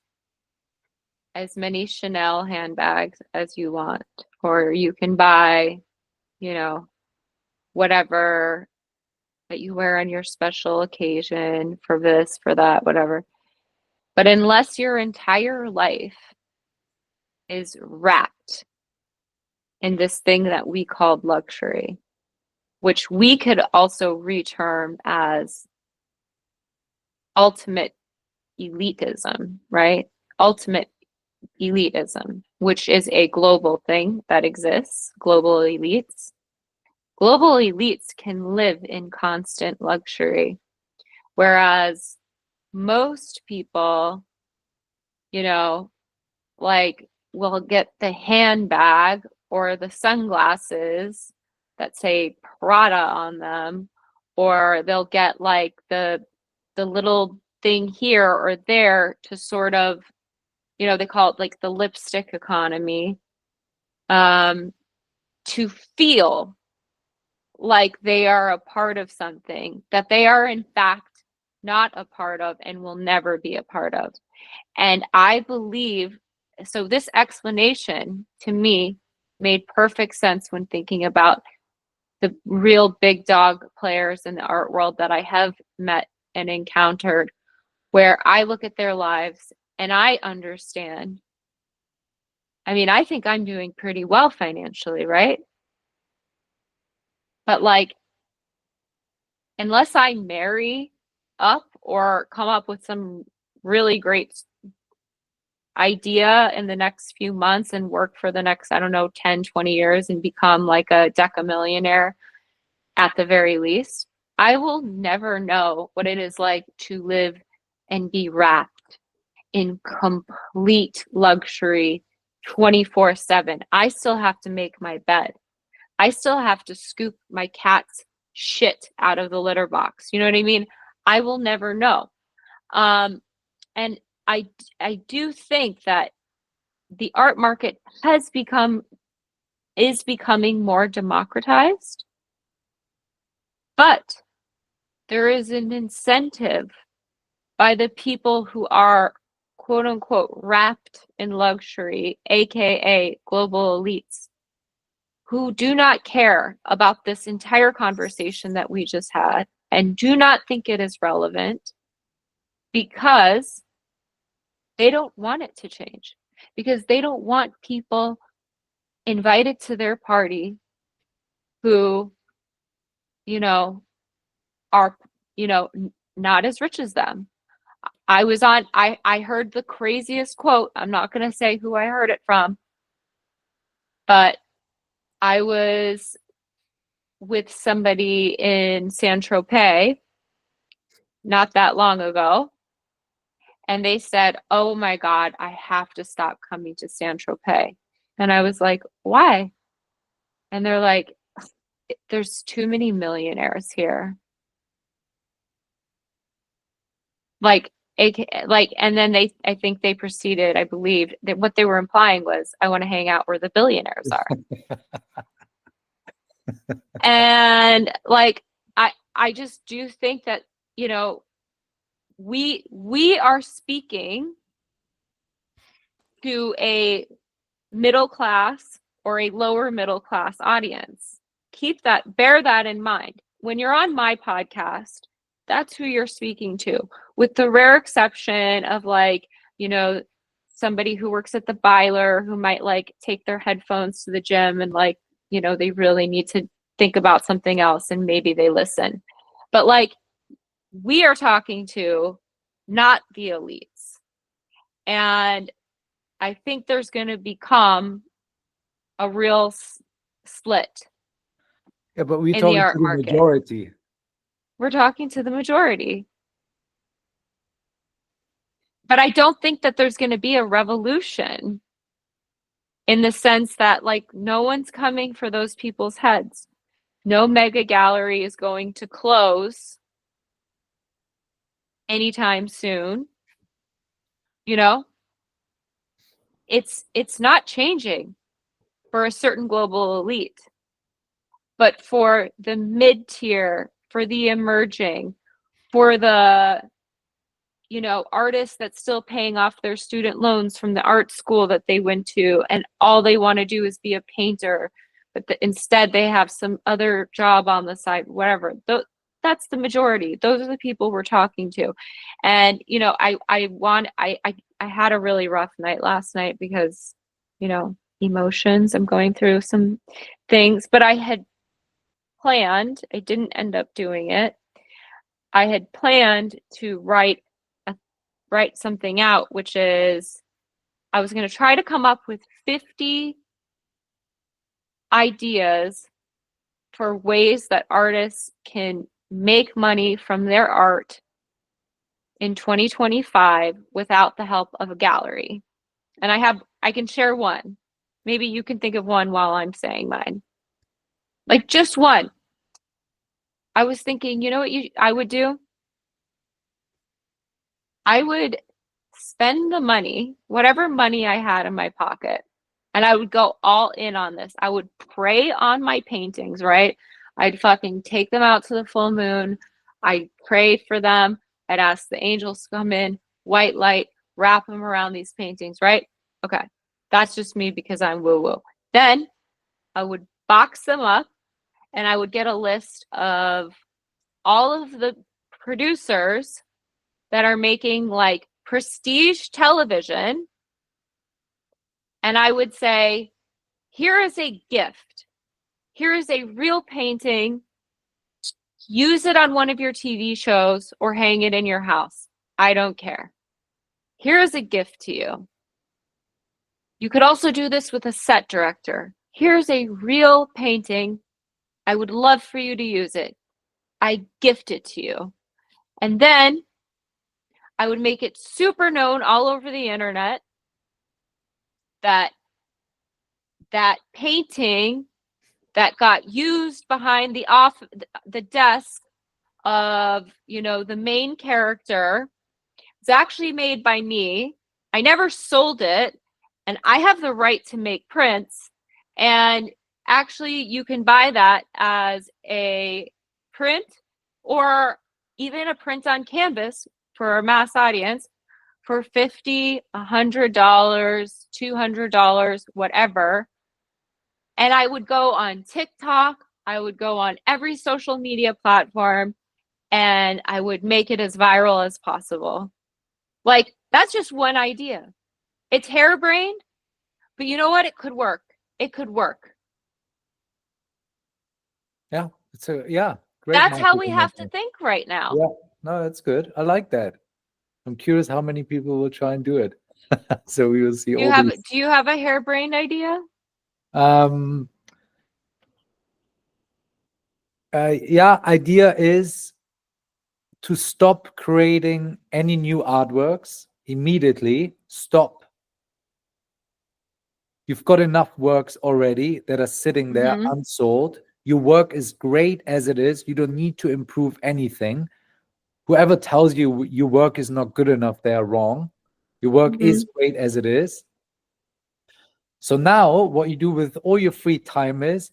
Speaker 1: as many Chanel handbags as you want, or you can buy, whatever that you wear on your special occasion for this, for that, whatever. But unless your entire life is wrapped in this thing that we called luxury, which we could also reterm as ultimate elitism, right? Ultimate elitism, which is a global thing that exists, global elites. Global elites can live in constant luxury, whereas most people, will get the handbag or the sunglasses that say Prada on them, or they'll get like the little thing here or there to sort of, they call it like the lipstick economy, to feel like they are a part of something that they are in fact not a part of and will never be a part of. And I believe, so this explanation to me made perfect sense when thinking about the real big dog players in the art world that I have met and encountered, where I look at their lives and I understand. I mean, I think I'm doing pretty well financially, right? But unless I marry up or come up with some really great idea in the next few months and work for the next, I don't know, 10, 20 years and become like a decamillionaire at the very least, I will never know what it is like to live and be wrapped in complete luxury 24/7. I still have to make my bed. I still have to scoop my cat's shit out of the litter box. You know what I mean? I will never know. And I do think that the art market is becoming more democratized, but there is an incentive by the people who are quote unquote wrapped in luxury, aka global elites, who do not care about this entire conversation that we just had and do not think it is relevant because they don't want it to change, because they don't want people invited to their party who, you know, are, not as rich as them. I heard the craziest quote. I'm not going to say who I heard it from, but I was with somebody in Saint-Tropez not that long ago, and they said, "Oh my God, I have to stop coming to Saint-Tropez." And I was like, "Why?" And they're like, "There's too many millionaires here." Like, and then I think they proceeded, I believe, that what they were implying was, I want to hang out where the billionaires are. And like, I just do think that, we are speaking to a middle class or a lower middle class audience. Bear that in mind. When you're on my podcast, that's who you're speaking to, with the rare exception of somebody who works at the Byler who might take their headphones to the gym and they really need to think about something else and maybe they listen. But we are talking to not the elites. And I think there's going to become a real split.
Speaker 2: Yeah, but we're
Speaker 1: in
Speaker 2: talking
Speaker 1: the art
Speaker 2: to the
Speaker 1: market.
Speaker 2: majority.
Speaker 1: We're talking to the majority. But I don't think that there's going to be a revolution in the sense that no one's coming for those people's heads. No mega gallery is going to close anytime soon. It's not changing for a certain global elite, but for the mid-tier, for the emerging, for the artists that's still paying off their student loans from the art school that they went to, and all they want to do is be a painter, but instead they have some other job on the side, whatever. That's the majority. Those are the people we're talking to. And I had a really rough night last night because emotions. I'm going through some things, but I didn't end up doing it. I had planned to write something out, which is I was going to try to come up with 50 ideas for ways that artists can make money from their art in 2025 without the help of a gallery. And I can share one. Maybe you can think of one while I'm saying mine. Just one. I was thinking, you know what I would do? I would spend the money, whatever money I had in my pocket, and I would go all in on this. I would pray on my paintings, right? I'd fucking take them out to the full moon. I'd pray for them. I'd ask the angels to come in, white light, wrap them around these paintings, right? Okay. That's just me because I'm woo-woo. Then I would box them up and I would get a list of all of the producers that are making prestige television. And I would say, here is a gift. Here is a real painting. Use it on one of your TV shows or hang it in your house. I don't care. Here is a gift to you. You could also do this with a set director. Here's a real painting. I would love for you to use it. I gift it to you. And then I would make it super known all over the internet that painting that got used behind the desk of the main character is actually made by me. I never sold it, and I have the right to make prints. And actually, you can buy that as a print or even a print on canvas for a mass audience for $50, $100, $200, whatever. And I would go on TikTok, I would go on every social media platform, and I would make it as viral as possible. Like, that's just one idea. It's harebrained, but you know what? It could work. It could work.
Speaker 2: Yeah, it's a great.
Speaker 1: That's how we
Speaker 2: marketing
Speaker 1: have to
Speaker 2: idea.
Speaker 1: think right now.
Speaker 2: Yeah, no, that's good. I like that. I'm curious how many people will try and do it. So we will see
Speaker 1: Do you
Speaker 2: all
Speaker 1: have
Speaker 2: these.
Speaker 1: do you have a harebrained idea?
Speaker 2: Idea is to stop creating any new artworks immediately. Stop. You've got enough works already that are sitting there
Speaker 1: Mhm.
Speaker 2: unsold. Your work is great as it is. You don't need to improve anything. Whoever tells you your work is not good enough, they are wrong. Your work is
Speaker 1: Mhm.
Speaker 2: great as it is. So now what you do with all your free time is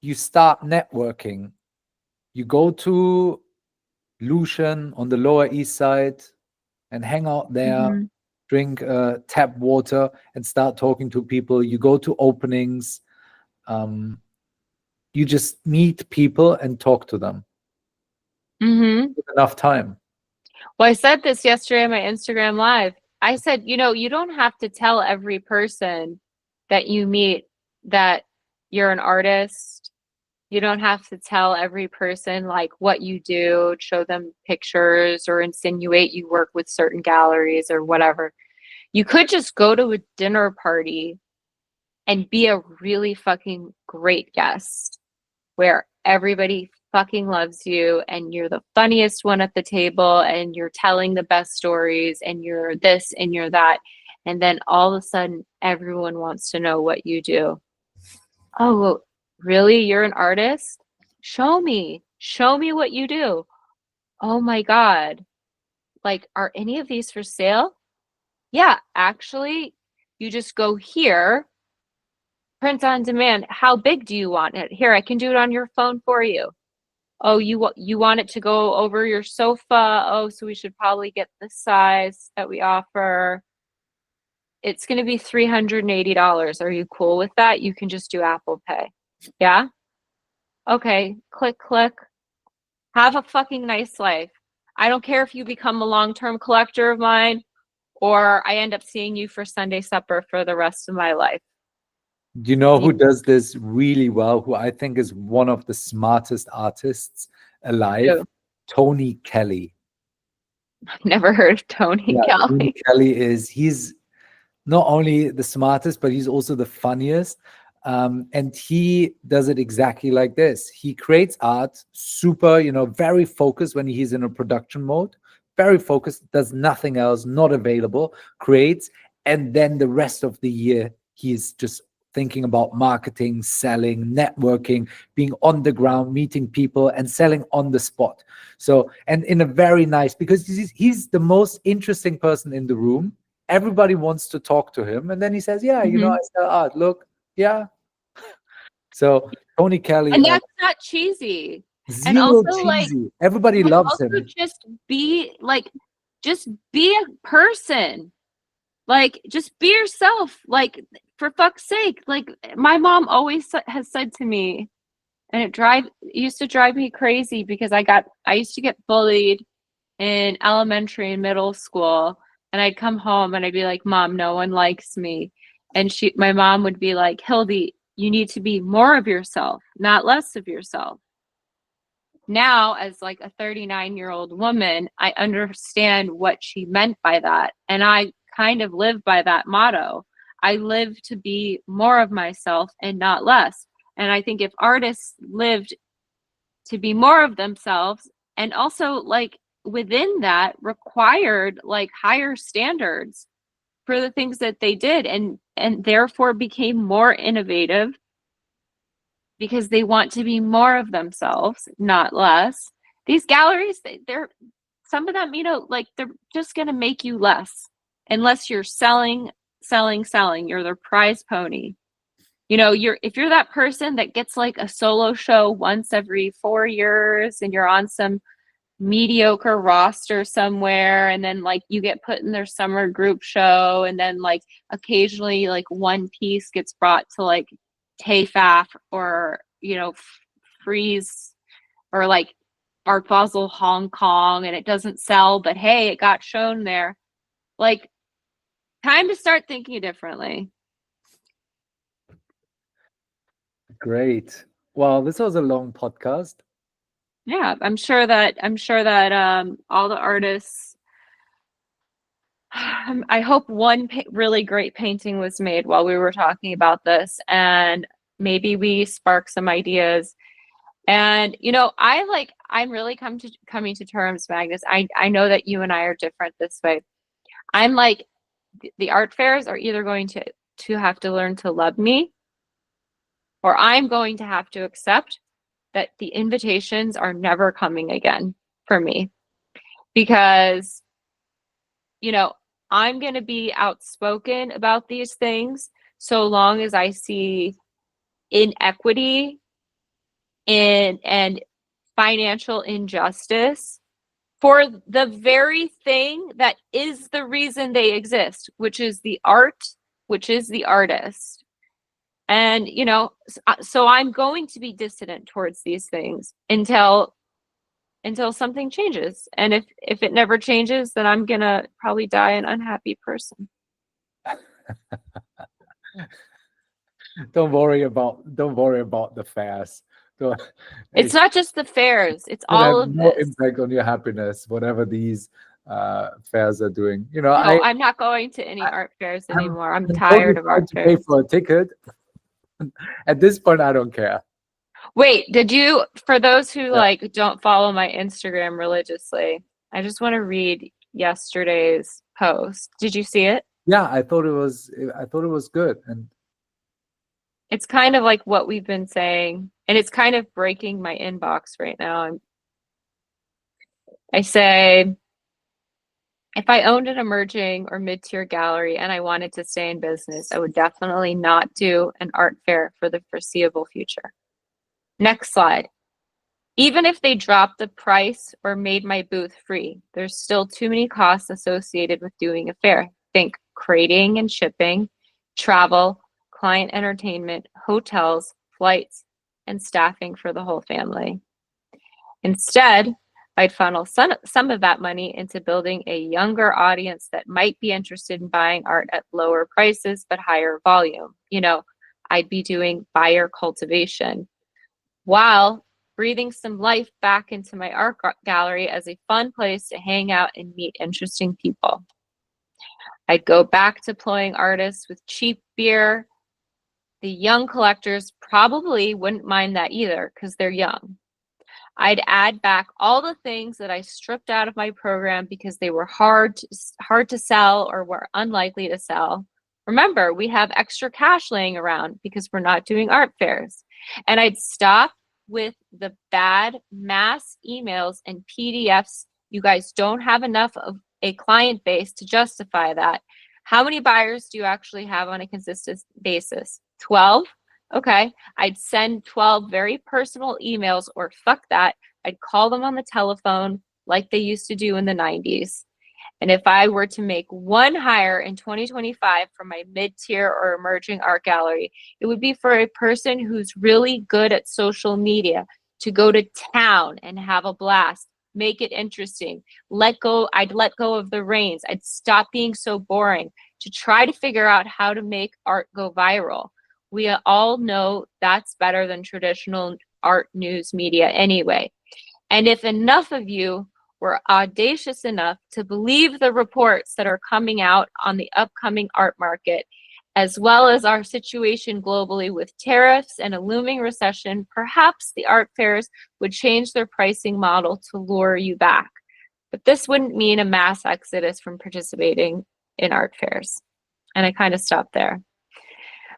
Speaker 2: you start networking. You go to Lucian on the Lower East Side and hang out there,
Speaker 1: Mhm.
Speaker 2: drink tap water and start talking to people. You go to openings. You just meet people and talk to them.
Speaker 1: Mhm.
Speaker 2: With enough time.
Speaker 1: Well, I said this yesterday on my Instagram Live. I said, you don't have to tell every person that you meet that you're an artist. You don't have to tell every person like what you do, show them pictures or insinuate you work with certain galleries or whatever. You could just go to a dinner party and be a really fucking great guest where everybody fucking loves you and you're the funniest one at the table and you're telling the best stories and you're this and you're that. And then all of a sudden, everyone wants to know what you do. Oh, well, really? You're an artist? Show me. Show me what you do. Oh my God. Like, are any of these for sale? Yeah, actually, you just go here, print on demand. How big do you want it? Here, I can do it on your phone for you. Oh, you want it to go over your sofa? Oh, so we should probably get the size that we offer. It's going to be $380. Are you cool with that? You can just do Apple Pay. Yeah? Okay, click, click. Have a fucking nice life. I don't care if you become a long-term collector of mine or I end up seeing you for Sunday supper for the rest of my life.
Speaker 2: Do you know
Speaker 1: You
Speaker 2: who does this really well? Who I think is one of the smartest artists alive?
Speaker 1: do.
Speaker 2: Tony Kelly.
Speaker 1: Never heard of Tony
Speaker 2: Yeah, Tony
Speaker 1: Kelly.
Speaker 2: Kelly he's not only the smartest, but he's also the funniest. And he does it exactly like this. He creates art super, very focused when he's in a production mode, very focused, does nothing else, not available, creates. And then the rest of the year, he's just thinking about marketing, selling, networking, being on the ground, meeting people and selling on the spot. So, and in a very nice, because he's the most interesting person in the room. Everybody wants to talk to him. And then he says, yeah, I sell art. Look, yeah. So Tony Kelly,
Speaker 1: And that's not cheesy. And
Speaker 2: zero
Speaker 1: also like
Speaker 2: cheesy. Everybody
Speaker 1: but
Speaker 2: loves
Speaker 1: also
Speaker 2: him.
Speaker 1: just be a person. Like just be yourself. Like for fuck's sake. Like my mom always has said to me, and it used to drive me crazy because I used to get bullied in elementary and middle school, and I'd come home and I'd be like, Mom, no one likes me. And my mom would be like, Hildy, you need to be more of yourself, not less of yourself. Now, as like a 39-year-old woman, I understand what she meant by that. And I kind of live by that motto. I live to be more of myself and not less. And I think if artists lived to be more of themselves and also like within that required like higher standards for the things that they did and therefore became more innovative because they want to be more of themselves, not less. These galleries, they're some of them, like they're just going to make you less unless you're selling, selling, selling. You're their prize pony. If you're that person that gets like a solo show once every 4 years and you're on some mediocre roster somewhere, and then like you get put in their summer group show, and then like occasionally like one piece gets brought to like TAFAF or Freeze or like Art Basel Hong Kong, and it doesn't sell, but hey, it got shown there. Like, time to start thinking differently.
Speaker 2: Great. Well, this was a long podcast.
Speaker 1: Yeah, I'm sure that all the artists, I hope one really great painting was made while we were talking about this, and maybe we spark some ideas. And I'm really coming to terms, Magnus. I know that you and I are different this way. I'm like, the art fairs are either going to have to learn to love me, or I'm going to have to accept that the invitations are never coming again for me, because I'm going to be outspoken about these things so long as I see inequity and financial injustice for the very thing that is the reason they exist, which is the art, which is the artist. And so I'm going to be dissident towards these things until something changes. And if it never changes, then I'm gonna probably die an unhappy person.
Speaker 2: Don't worry about the fairs.
Speaker 1: It's not just the fairs, it's
Speaker 2: Will
Speaker 1: all
Speaker 2: have
Speaker 1: of
Speaker 2: no
Speaker 1: this.
Speaker 2: impact on your happiness, whatever these fairs are doing.
Speaker 1: No, I'm not going to any art fairs anymore. I'm
Speaker 2: totally
Speaker 1: tired of
Speaker 2: fine
Speaker 1: art
Speaker 2: to pay
Speaker 1: fairs.
Speaker 2: for a ticket. At this point, I don't care.
Speaker 1: Wait, for those who like don't follow my Instagram religiously, I just want to read yesterday's post. Did you see it?
Speaker 2: Yeah, I thought it was good, and
Speaker 1: It's kind of like what we've been saying, and it's kind of breaking my inbox right now. I say, if I owned an emerging or mid-tier gallery and I wanted to stay in business, I would definitely not do an art fair for the foreseeable future. Next slide. Even if they dropped the price or made my booth free, there's still too many costs associated with doing a fair. Think crating and shipping, travel, client entertainment, hotels, flights, and staffing for the whole family. Instead, I'd funnel some of that money into building a younger audience that might be interested in buying art at lower prices but higher volume. I'd be doing buyer cultivation while breathing some life back into my art gallery as a fun place to hang out and meet interesting people. I'd go back to employing artists with cheap beer. The young collectors probably wouldn't mind that either because they're young. I'd add back all the things that I stripped out of my program because they were hard to sell or were unlikely to sell. Remember, we have extra cash laying around because we're not doing art fairs. And I'd stop with the bad mass emails and PDFs. You guys don't have enough of a client base to justify that. How many buyers do you actually have on a consistent basis? 12? Okay, I'd send 12 very personal emails, or fuck that, I'd call them on the telephone like they used to do in the 90s. And if I were to make one hire in 2025 for my mid-tier or emerging art gallery, it would be for a person who's really good at social media to go to town and have a blast, make it interesting, I'd let go of the reins. I'd stop being so boring to try to figure out how to make art go viral. We all know that's better than traditional art news media anyway. And if enough of you were audacious enough to believe the reports that are coming out on the upcoming art market, as well as our situation globally with tariffs and a looming recession, perhaps the art fairs would change their pricing model to lure you back. But this wouldn't mean a mass exodus from participating in art fairs. And I kind of stopped there.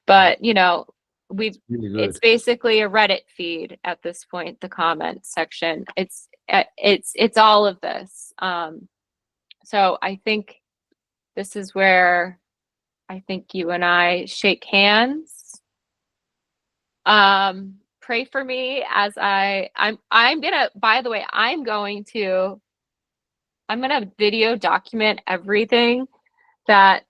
Speaker 1: But
Speaker 2: really
Speaker 1: it's basically a Reddit feed at this point, the comment section. It's all of this. So I think this is where I think you and I shake hands. pray for me as I'm gonna, by the way, I'm gonna video document everything that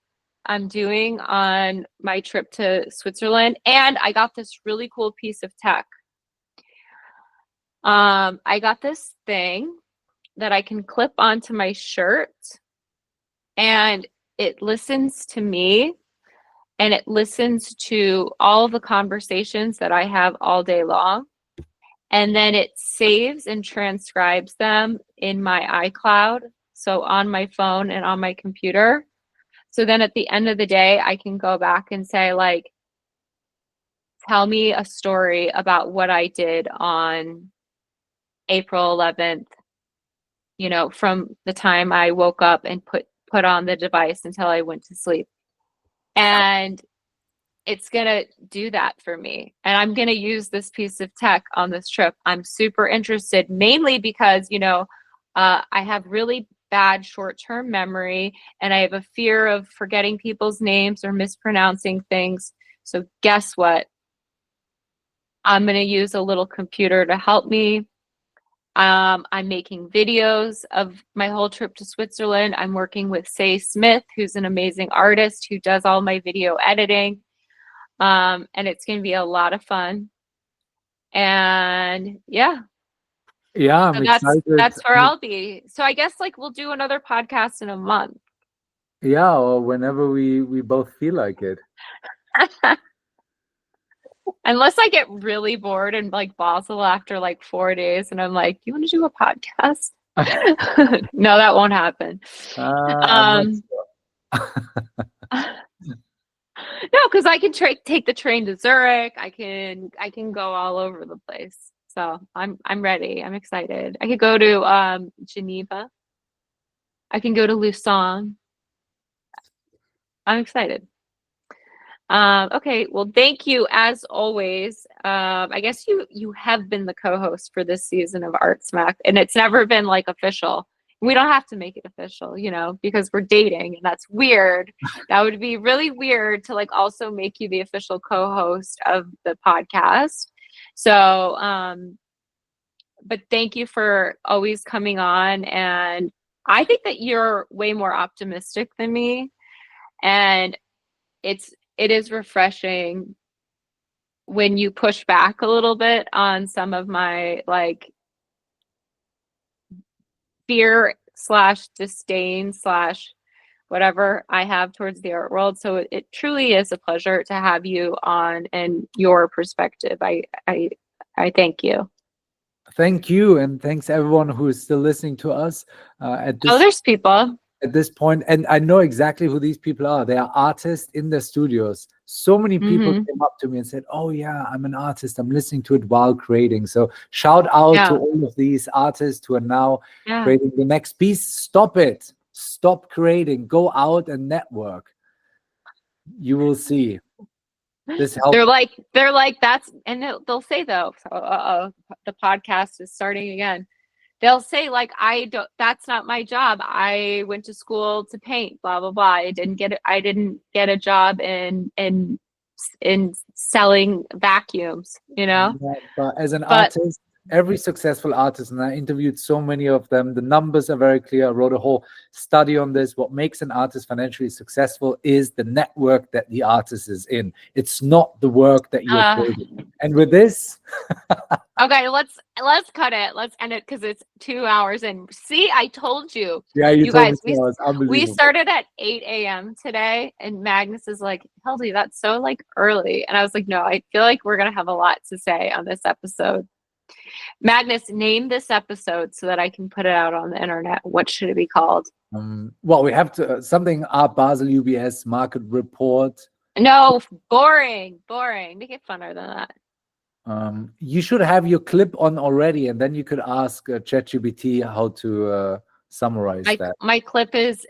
Speaker 1: I'm doing on my trip to Switzerland. And I got this really cool piece of tech. I got this thing that I can clip onto my shirt, and it listens to me, and it listens to all the conversations that I have all day long. And then it saves and transcribes them in my iCloud, so on my phone and on my computer. So then at the end of the day, I can go back and say, like, tell me a story about what I did on April 11th, you know, from the time I woke up and put on the device until I went to sleep. And it's going to do that for me. And I'm going to use this piece of tech on this trip. I'm super interested, mainly because, you know, I have really bad short-term memory, and I have a fear of forgetting people's names or mispronouncing things. So guess what? I'm going to use a little computer to help me. I'm making videos of my whole trip to Switzerland. I'm working with Say Smith, who's an amazing artist who does all my video editing. And it's going to be a lot of fun. And yeah.
Speaker 2: Yeah, I'm
Speaker 1: So
Speaker 2: excited.
Speaker 1: that's where I'll be. So I guess like we'll do another podcast in a month.
Speaker 2: Yeah, or whenever we both feel like it.
Speaker 1: Unless I get really bored in like Basel after like 4 days and I'm like, you want to do a podcast? No, that won't happen.
Speaker 2: I'm not sure.
Speaker 1: No, because I can take the train to Zurich. I can go all over the place. So I'm ready. I'm excited. I could go to Geneva. I can go to Lausanne. I'm excited. Okay, well, thank you as always. I guess you have been the co-host for this season of Art Smack, and it's never been like official. We don't have to make it official, you know, because we're dating, and that's weird. That would be really weird to like also make you the official co-host of the podcast. So, but thank you for always coming on, and I think that you're way more optimistic than me, and it is refreshing when you push back a little bit on some of my like fear slash disdain slash whatever I have towards the art world. So it truly is a pleasure to have you on and your perspective. I thank you.
Speaker 2: Thank you, and thanks everyone who is still listening to us at this.
Speaker 1: Oh, there's people
Speaker 2: at this point, and I know exactly who these people are. They are artists in their studios. So many people came up to me and said, "Oh yeah, I'm an artist. I'm listening to it while creating." So shout out to all of these artists who are now creating the next piece. Stop it. Stop creating. Go out and network. You will see. This helps.
Speaker 1: They're like that's, and they'll say though, the podcast is starting again. They'll say like, that's not my job. I went to school to paint, blah blah blah. I didn't get a job in selling vacuums, you know.
Speaker 2: Yeah, but as an artist, every successful artist, and I interviewed so many of them, the numbers are very clear. I wrote a whole study on this. What makes an artist financially successful is the network that the artist is in. It's not the work that you're creating. And with this,
Speaker 1: okay, let's cut it. Let's end it because it's 2 hours in. See, I told you.
Speaker 2: Yeah, you
Speaker 1: guys,
Speaker 2: we
Speaker 1: started at 8 a.m. today, and Magnus is like, Hildy, that's so like early. And I was like, no, I feel like we're gonna have a lot to say on this episode. Magnus, name this episode so that I can put it out on the internet. What should it be called?
Speaker 2: Well, we have to something Art Basel UBS market report.
Speaker 1: No, boring. Make it funner than that.
Speaker 2: You should have your clip on already, and then you could ask ChatGPT how to summarize that.
Speaker 1: My clip is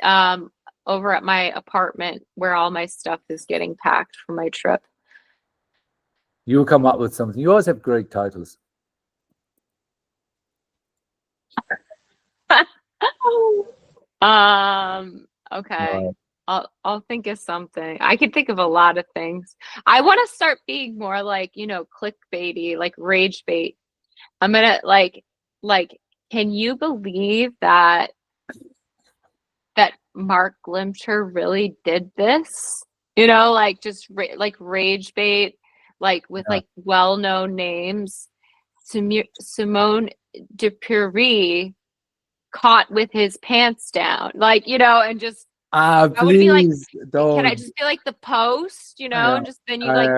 Speaker 1: over at my apartment where all my stuff is getting packed for my trip.
Speaker 2: You'll come up with something. You always have great titles.
Speaker 1: Okay. I'll think of something. I can think of a lot of things. I want to start being more like, clickbaity, like rage bait. I'm gonna like, can you believe that Mark Glimcher really did this? Like just like rage bait, like with
Speaker 2: Yeah.
Speaker 1: like well-known names. Simone Dupuy caught with his pants down, like, and just I would be like,
Speaker 2: Please
Speaker 1: can I
Speaker 2: don't.
Speaker 1: just be like the post,
Speaker 2: Yeah.
Speaker 1: and just then you like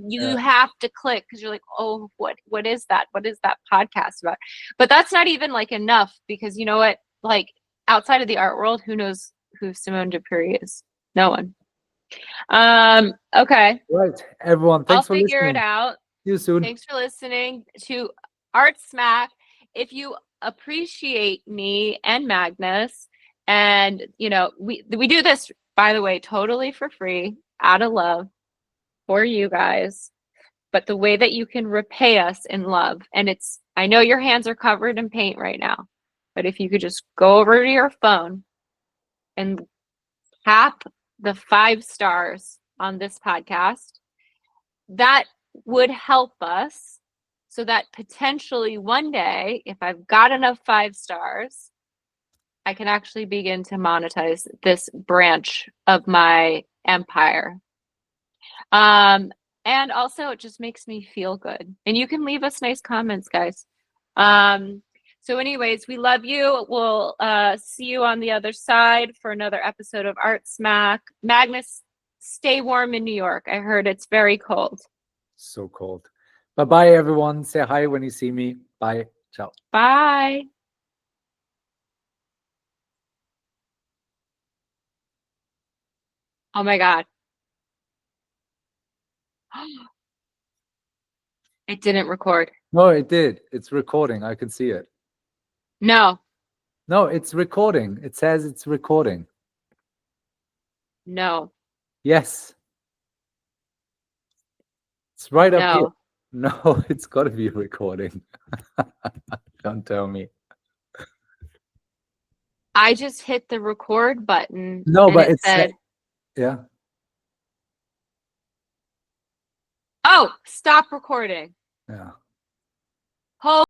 Speaker 1: you
Speaker 2: Yeah.
Speaker 1: have to click because you're like, oh, what is that? What is that podcast about? But that's not even like enough because you know what? Like outside of the art world, who knows who Simone Dupuy is? No one. Okay.
Speaker 2: Right, everyone.
Speaker 1: I'll
Speaker 2: Thanks for
Speaker 1: figure it
Speaker 2: listening.
Speaker 1: out.
Speaker 2: See you soon.
Speaker 1: Thanks for listening to Art Smack. If you appreciate me and Magnus, and we do this, by the way, totally for free, out of love for you guys. But the way that you can repay us in love, and I know your hands are covered in paint right now, but if you could just go over to your phone and tap the 5 stars on this podcast, that would help us so that potentially one day, if I've got enough 5 stars, I can actually begin to monetize this branch of my empire. And also it just makes me feel good. And you can leave us nice comments, guys. So anyways, we love you. We'll see you on the other side for another episode of Art Smack. Magnus, stay warm in New York. I heard it's very cold.
Speaker 2: So cold. Bye-bye, everyone. Say hi when you see me. Bye. Ciao.
Speaker 1: Bye. Oh my God. It didn't record.
Speaker 2: No, it did. It's recording. I can see it.
Speaker 1: No.
Speaker 2: No, it's recording. It says it's recording.
Speaker 1: No.
Speaker 2: Yes. It's right up here.
Speaker 1: No.
Speaker 2: No, it's got to be recording. Don't tell me.
Speaker 1: I just hit the record button.
Speaker 2: No,
Speaker 1: and
Speaker 2: but
Speaker 1: it
Speaker 2: it's
Speaker 1: said,
Speaker 2: yeah.
Speaker 1: oh, stop recording.
Speaker 2: Yeah.
Speaker 1: Hold